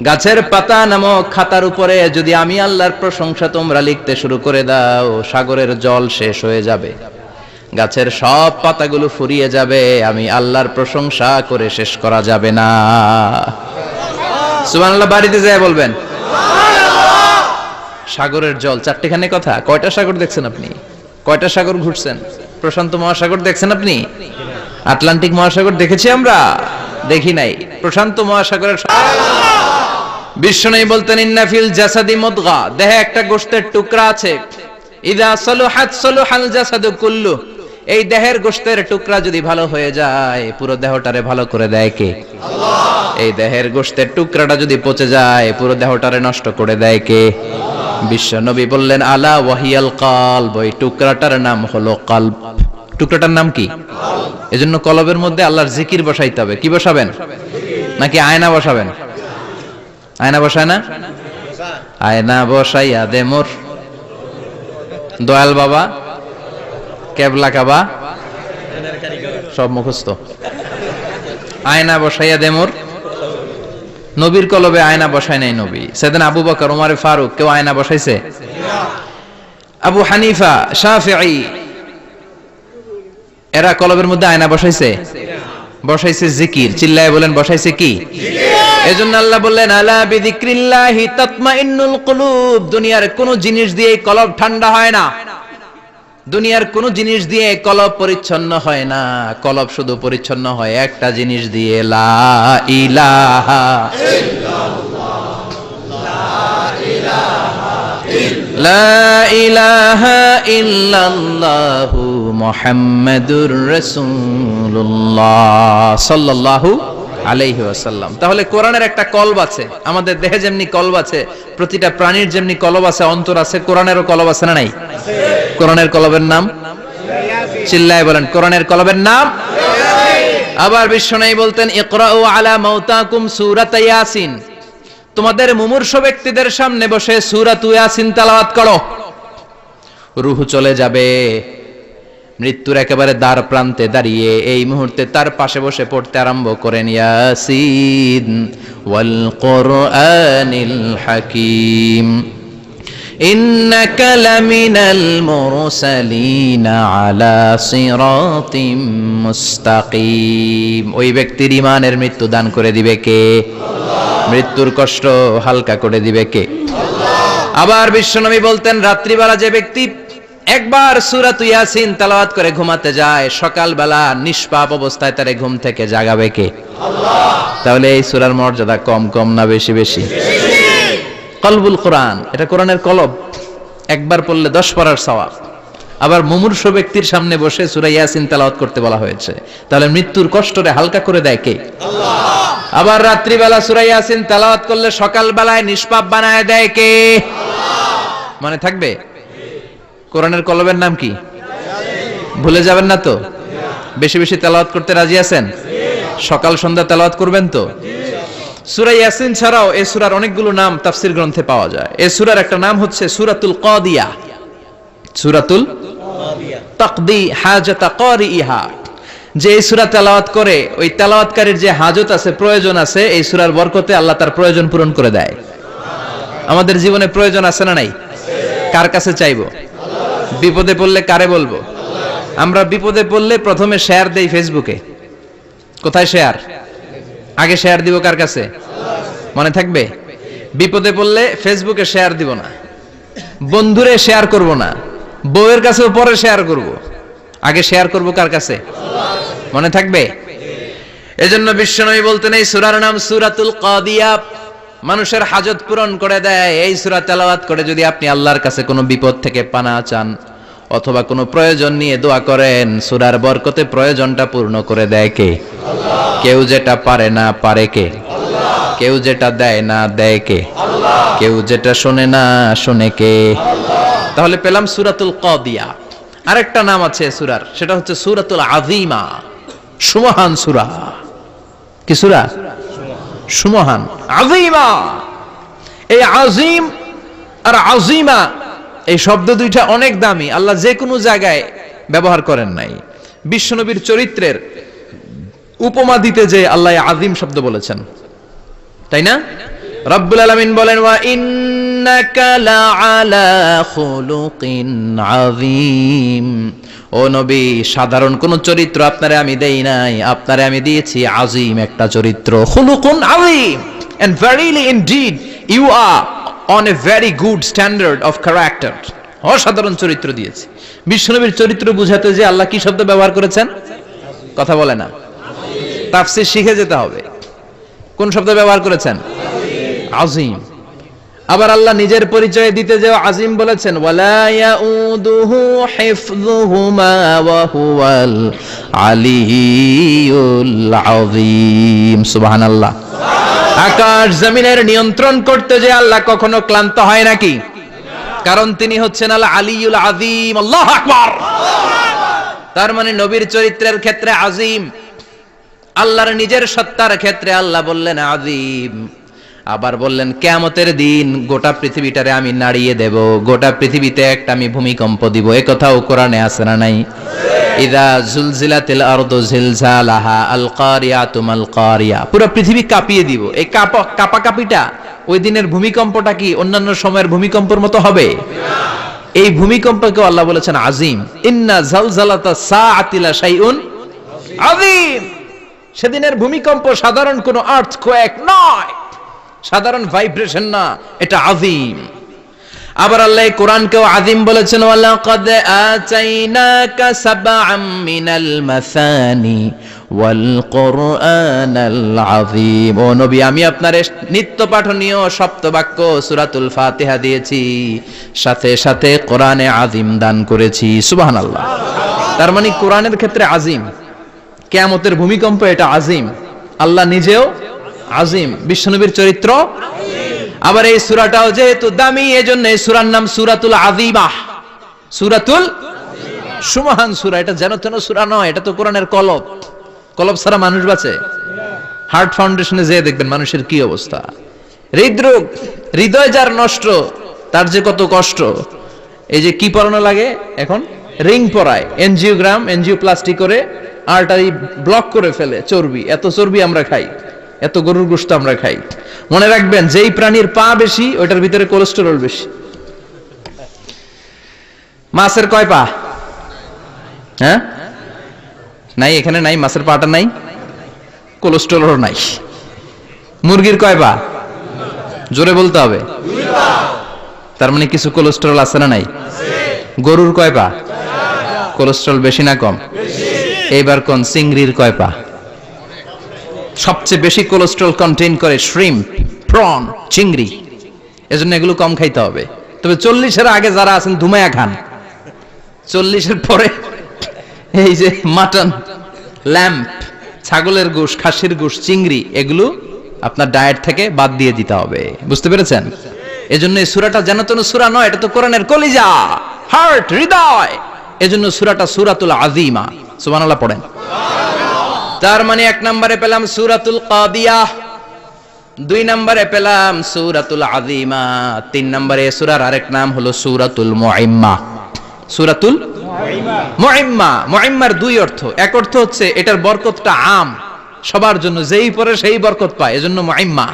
গাছের পাতা নামক খাতার উপরে যদি আমি আল্লাহর প্রশংসা তোমরা লিখতে শুরু করে দাও, সাগরের জল শেষ হয়ে যাবে, গাছের সব পাতাগুলো ফুরিয়ে যাবে, আমি আল্লাহর প্রশংসা করে শেষ করা যাবে না। সুবহানাল্লাহ। বাড়িতে যায় বলবেন সাগরের জল। চারটিখানে কথা। কয়টা সাগর দেখছেন আপনি? কয়টা সাগর ঘুরছেন? প্রশান্ত মহাসাগর দেখছেন আপনি? আটলান্টিক মহাসাগর দেখেছি আমরা? দেখি নাই। প্রশান্ত মহাসাগরের বিশ্বনবী বলতেন ইন্না ফিল জাসাদি মুদগা, দেহে একটা গোশতের টুকরা আছে, ইযা সালুহাত সালুহাল জাসাদু কুল্লু, এই দেহের গোশতের টুকরা যদি ভালো হয়ে যায়, পুরো দেহটারে ভালো করে দেয় কে? আল্লাহ। এই দেহের গোশতের টুকরাটা যদি পচে যায়, পুরো দেহটারে নষ্ট করে দেয় কে? বিশ্বনবী বললেন আলা ওয়াহিয়াল কলব, ওই টুকরাটার নাম হলো কলব। টুকরাটার নাম কি? এজন্য কলবের মধ্যে আল্লাহর জিকির বসাইতে হবে। কি বসাবেন? নাকি আয়না বসাবেন? আয়না বসায় না? আয়না বসাইয়া দে মোর দয়াল বাবা, কেবলা কাবা, সব মুখস্থ। আয়না বসাইয়া দে মোর। নবীর কলবে আয়না বসায় নাই নবী। সেদিন আবু বকর, ওমর ফারুক, কেউ আয়না বসাইছে? আবু হানিফা, শাফিঈ, এরা কলবের মধ্যে আয়না বসাইছে? বসাইছে জিকির। চিল্লায় বলেন বসাইছে কি? এজন্য আল্লাহ বললেন আলা বিযিক্রিল্লাহি তাতমাইন্নুল কুলুব, দুনিয়ার কোন জিনিস দিয়ে কলব ঠান্ডা হয় না, দুনিয়ার কোন জিনিস দিয়ে কলব পরিচ্ছন্ন হয় না। কলব শুধু পরিচ্ছন্ন হয় একটা জিনিস দিয়ে, লা ইলাহা ইল্লাল্লাহ, লা ইলাহা ইল্লাল্লাহু মুহাম্মাদুর রাসূলুল্লাহ সাল্লাল্লাহু আলাইহি ওয়াসাল্লাম। তাহলে কোরআনের একটা কলব আছে। আমাদের দেহে যেমনি কলব আছে, প্রতিটা প্রাণীর যেমনি কলব আছে, অন্তর আছে, কোরআনেরও কলব আছে না নাই? কোরআনের কলবের নাম? চিল্লায় বলেন কোরআনের কলবের নাম। আবার বিশ্বনবী বলতেন ইকরাউ আলা মাউতাকুম সূরাত ইয়াসিন, তোমাদের মুমূর্ষু ব্যক্তিদের সামনে বসে সূরাত ইয়াসিন তেলাওয়াত করো। রূহ চলে যাবে, মৃত্যুর একেবারে দ্বার প্রান্তে দাঁড়িয়ে এই মুহূর্তে তার পাশে বসে পড়তে আরম্ভ করেন ইয়াসিন ওয়াল কুরআনিল হাকীম ইন্নাকা লামিনাল মুরসালিনা আলা সিরাতিম মুস্তাকিম। ওই ব্যক্তির ঈমানের মৃত্যু দান করে দিবে কে? আল্লাহ। মৃত্যুর কষ্ট হালকা করে দিবে কে? আল্লাহ। আবার বিশ্বনবী বলতেন রাত্রিবেলা যে ব্যক্তি একবার সূরা ইয়াসিন তেলাওয়াত করে ঘুমাতে যায়, সকালবেলা নিষ্পাপ অবস্থায় তারে ঘুম থেকে জাগাবে কে? আল্লাহ। তাহলে এই সূরার মর্যাদা কম কম না বেশি বেশি? কলবুল কোরআন, এটা কোরআনের কলব। একবার পড়লে 10 পড়ার সওয়াব। আবার মুমূর্ষু ব্যক্তির সামনে বসে সূরা ইয়াসিন তেলাওয়াত করতে বলা হয়েছে। তাহলে মৃত্যুর কষ্টরে হালকা করে দেয় কে? আল্লাহ। আবার রাত্রিবেলা সূরা ইয়াসিন তেলাওয়াত করলে সকালবেলায় নিষ্পাপ বানায় দেয় কে? আল্লাহ। মনে থাকবে? কোরআনের কলবের নাম কি? ভুলে যাবেন না তো? বেশি বেশি তেলাওয়াত করতে রাজি আছেন? সকাল সন্ধ্যা তেলাওয়াত করবেন তো? সূরা ইয়াসিন ছাড়াও এই সূরার অনেকগুলো নাম তাফসীর গ্রন্থে পাওয়া যায়। এই সূরার একটা নাম হচ্ছে সূরাতুল কাদিয়া। সূরাতুল কাদিয়া, তাকদি হাজাতা কারিইহা। যে এই সূরা তেলাওয়াত করে, ওই তেলাওয়াতকারীর যে হাজত আছে, প্রয়োজন আছে, এই সূরার বরকতে আল্লাহ তার প্রয়োজন পূরণ করে দেয়। আমাদের জীবনে প্রয়োজন আছে না নাই? কার কাছে চাইবো? বিপদে পড়লে কারে বলবো? আমরা বিপদে পড়লে প্রথমে শেয়ার দেই ফেসবুকে। কোথায় শেয়ার? আগে শেয়ার দিব কার কাছে? মনে থাকবে? বিপদে পড়লে ফেসবুকে শেয়ার দিব না, বন্ধুরে শেয়ার করব না, বউয়ের কাছেও পরে শেয়ার করব, আগে শেয়ার করব কার কাছে? মনে থাকবে? এজন্য বিশ্বনবী বলতেন এই সূরার নাম সূরাতুল কাদিয়া, মানুষের হাজত পূরণ করে দেয়। এই সূরা তেলাওয়াত করে যদি আপনি আল্লাহর কাছে কোনো বিপদ থেকে পানা চান অথবা কোনো প্রয়োজন নিয়ে দোয়া করেন, সূরার বরকতে প্রয়োজনটা পূর্ণ করে দেয় কে? আল্লাহ। কেউ যেটা পারে না, পারে কে? আল্লাহ। কেউ যেটা দেয় না দেয় কে? কেউ যেটা শোনে না শোনে কে? তাহলে পেলাম সূরাতুল কাদিয়া। আরেকটা নাম আছে সূরার, সেটা হচ্ছে সূরাতুল আযীমা, সুমহান সূরা। কি সূরা? সুমহান, আযীমা। এই আযীম আর আযীমা এই শব্দ দুইটা অনেক দামি, আল্লাহ যে কোনো জায়গায় ব্যবহার করেন নাই। বিশ্বনবীর চরিত্রের উপমা দিতে যে আল্লাহ আযীম শব্দ বলেছেন, তাই না? রব্বুল আলামিন বলেন, ওয়া ইন্নাকা লাআলা খুলুকিন আযীম। ও নবী, সাধারণ কোন চরিত্র আপনারে আমি দেই নাই, আপনারে আমি দিয়েছি আযীম একটা চরিত্র, খুলুকুন আযীম। And verily indeed you are on a very good standard of character. অসাধারণ চরিত্র দিয়েছি। বিশ্বনবীর চরিত্র বুঝাতে যে আল্লাহ কি শব্দ ব্যবহার করেছেন? কথা বলে না, তাফসীর শিখে যেতে হবে। কোন শব্দ ব্যবহার করেছেন? আযীম। আবার আল্লাহ নিজের পরিচয় দিতে যে আযীম বলেছেন, ওয়ালা ইয়াউদুহু হিফযুহুমা ওয়া হুয়াল আলিয়্যুল আযীম। সুবহানাল্লাহ। আকাশ জমিনের নিয়ন্ত্রণ করতে যে আল্লাহ কখনো ক্লান্ত হয় নাকি? কারণ তিনি হচ্ছেন আল আলিয়্যুল আযীম। আল্লাহু আকবার। তার মানে নবীর চরিত্রের ক্ষেত্রে আযীম, আল্লাহর নিজের সত্তার ক্ষেত্রে আল্লাহ বললেন আযীম। আবার বললেন কিয়ামতের দিন গোটা পৃথিবীটারে আমি নাড়িয়ে দেব, গোটা পৃথিবীতে একটা আমি ভূমিকম্প দিব। এই কথাও কোরআনে আছে না নাই? ইযা জুলজিলাতিল আরদু জিলজালাহা আল কারিয়াতু মাল কারিয়া। পুরো পৃথিবী কাঁপিয়ে দিব। এই কাঁপাকাঁপিটা ওই দিনের ভূমিকম্পটা কি অন্যান্য সময়ের ভূমিকম্পের মতো হবে? এই ভূমিকম্পকে আল্লাহ বলেছেন আযীম। ইন্না জালজালাতা সাআতি লা শাইউন আযীম। সেদিনের ভূমিকম্প সাধারণ কোনো আর্থকোয়েক নয়, সাধারণ ভাইব্রেশন না, এটা আযীম। আবার আল্লাহ কোরআনকেও আযীম বলেছেন, ওয়ালাকাদ আতাইনাকা সাবআম মিনাল মাসানি ওয়াল কুরআনাল আযীম। ও নবী, আমি আপনার নিত্য পাঠনীয় সপ্তবাক্য সূরাতুল ফাতিহা দিয়েছি, সাথে সাথে কোরআনে আযীম দান করেছি। সুবহানাল্লাহ। তার মানে কোরআনের ক্ষেত্রে আযীম, কিয়ামতের ভূমিকম্প এটা আযীম, আল্লাহ নিজেও আযীম, বিশ্বনবীর চরিত্র আযীম। আবার এই সূরাটাও যেহেতু দামি, এজন্য এই সূরার নাম সূরাতুল আযীমা, সূরাতুল সুমহান সূরা। এটা যেন তেন সূরা নয়, এটা তো কোরআনের কলব। কলব ছাড়া মানুষ বাঁচে? হার্ট ফাউন্ডেশনে যেয়ে দেখবেন মানুষের কি অবস্থা। হৃদরোগ, হৃদয় যার নষ্ট, তার যে কত কষ্ট। এই যে কি পরানো লাগে এখন, রিং পরায়, এনজিওগ্রাম, এনজিওপ্লাস্টি করে আর্টারি ব্লক করে ফেলে। চর্বি, এত চর্বি আমরা খাই, এত গরুর গোশত আমরা খাই। মনে রাখবেন, যেই প্রাণীর পা বেশি ওইটার ভিতরে কোলেস্টেরল বেশি। মাছের কয় পা? হ্যাঁ, নাই, এখানে নাই, মাছের পাটা নাই, কোলেস্টেরল নাই। মুরগির কয় পা? জোরে বলতে হবে। তার মানে কিছু কোলেস্টেরল আছে না নাই? গরুর কয় পা? কোলেস্টেরল বেশি না কম? এইবার কোন চিংড়ির কয় পা? সবচেয়ে বেশি কোলেস্টেরল কন্টেইন করে শ্রিম্প, প্রন, চিংড়ি। এজন্য এগুলো কম খাইতে হবে। তবে 40-এর আগে যারা আছেন ধুমায়া খান, 40-এর পরে এই যে মাটন, ল্যাম্প, ছাগলের গোশ, খাসির গোশ, চিংড়ি, এগুলো আপনার ডায়েট থেকে বাদ দিয়ে দিতে হবে। বুঝতে পেরেছেন? এজন্য এই সূরাটা যেন তেন সূরা নয়, এটা তো কোরআনের কলিজা, হার্ট, হৃদয়। এজন্য সূরাটা সূরাতুল আযীমা। সুবহানাল্লাহ পড়েন। তার মানে 1 নম্বরে পেলাম সূরাতুল কাদিয়াহ, 2 নম্বরে পেলাম সূরাতুল আযীমা, 3 নম্বরে সূরার আরেক নাম হলো সূরাতুল মুইম্মা। সূরাতুল মুইম্মা। মুইম্মার 2 অর্থ। এক অর্থ হচ্ছে এটার বরকতটা আম, সবার জন্য, যেই পড়ে সেই বরকত পায়, এজন্য মুইম্মা।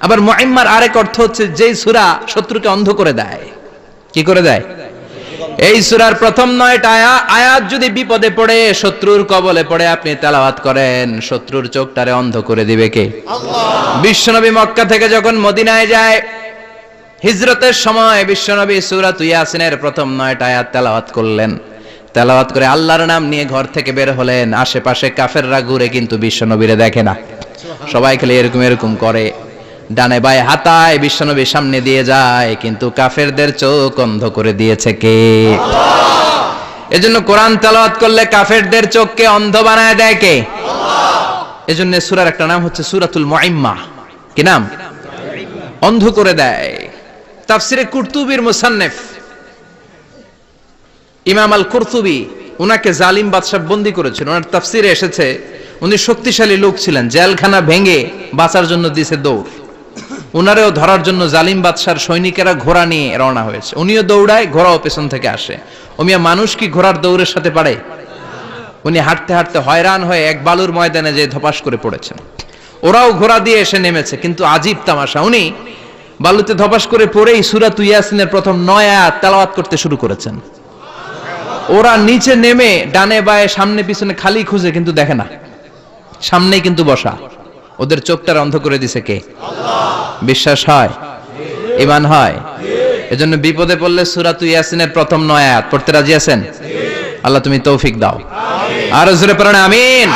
আবার মুইম্মার আরেক অর্থ হচ্ছে যেই সূরা শত্রুকে অন্ধ করে দেয়। কি করে দেয়? এই সূরার প্রথম 9টা আয়াত যদি বিপদে পড়ে, শত্রুর কবলে পড়ে আপনি তেলাওয়াত করেন, শত্রুর চোখটারে অন্ধ করে দিবে কে? আল্লাহ। বিশ্বনবী মক্কা থেকে যখন মদিনায় যায়, হিজরতের সময় বিশ্বনবী সূরাত ইয়াসিনের প্রথম 9টা আয়াত তেলাওয়াত করলেন। তেলাওয়াত করে আল্লাহর নাম নিয়ে ঘর থেকে বের হলেন। আশেপাশে কাফেররা ঘুরে কিন্তু বিশ্বনবীরে দেখে না, সবাই খালি এরকম এরকম করে, ডানে বায়ে হাতায়, বিশ্বনবীর সামনে দিয়ে যায়, কিন্তু কাফেরদের চোখ অন্ধ করে দিয়েছে কে? আল্লাহ। এজন্য কোরআন তেলাওয়াত করলে কাফেরদের চোখকে অন্ধ বানায় দেয় কে? আল্লাহ। এজন্য সূরার একটা নাম হচ্ছে সূরাতুল মুইম্মা। কি নাম? অন্ধ করে দেয়। তাফসিরে কুরতুবির মুসান্নিফ ইমাম আল কুরতুবি, উনাকে জালিম বাদশা বন্দী করেছিল। ওনার তাফসিরে এসেছে উনি শক্তিশালী লোক ছিলেন, জেলখানা ভেঙে বাঁচার জন্য দিছে দৌড়। উনারেও ধরার জন্য জালিম বাদশার সৈনিকেরা ঘোড়া নিয়ে রওনা হয়েছে। উনিও দৌড়ায়, ঘোড়াও পেছন থেকে আসে। ওমিয়া মানুষ কি ঘোড়ার দৌড়ের সাথে পারে? উনি হাঁটতে হাঁটতে হয়রান হয়ে এক বালুর ময়দানে যে ধপাস করে পড়েছেন। ওরাও ঘোড়া দিয়ে এসে নেমেছে, কিন্তু আজীব তামাশা, উনি বালুতে ধপাস করে পড়েই সূরা ইয়াসিনের প্রথম 9 আয়াত তেলাওয়াত করতে শুরু করেছেন। ওরা নিচে নেমে ডানে বায়ে সামনে পিছনে খালি খুঁজে, কিন্তু দেখে না, সামনেই কিন্তু বসা। ওদের চোখটার অন্ধ করে দিছে কে? আল্লাহ। বিশ্বাস হয়? ঈমান হয়? এজন্য বিপদে পড়লে সূরা ইয়াসিনের প্রথম 9 আয়াত পড়তে রাজি আছেন? আল্লাহ তুমি তৌফিক দাও। আর জোরে পড়েন আমিন।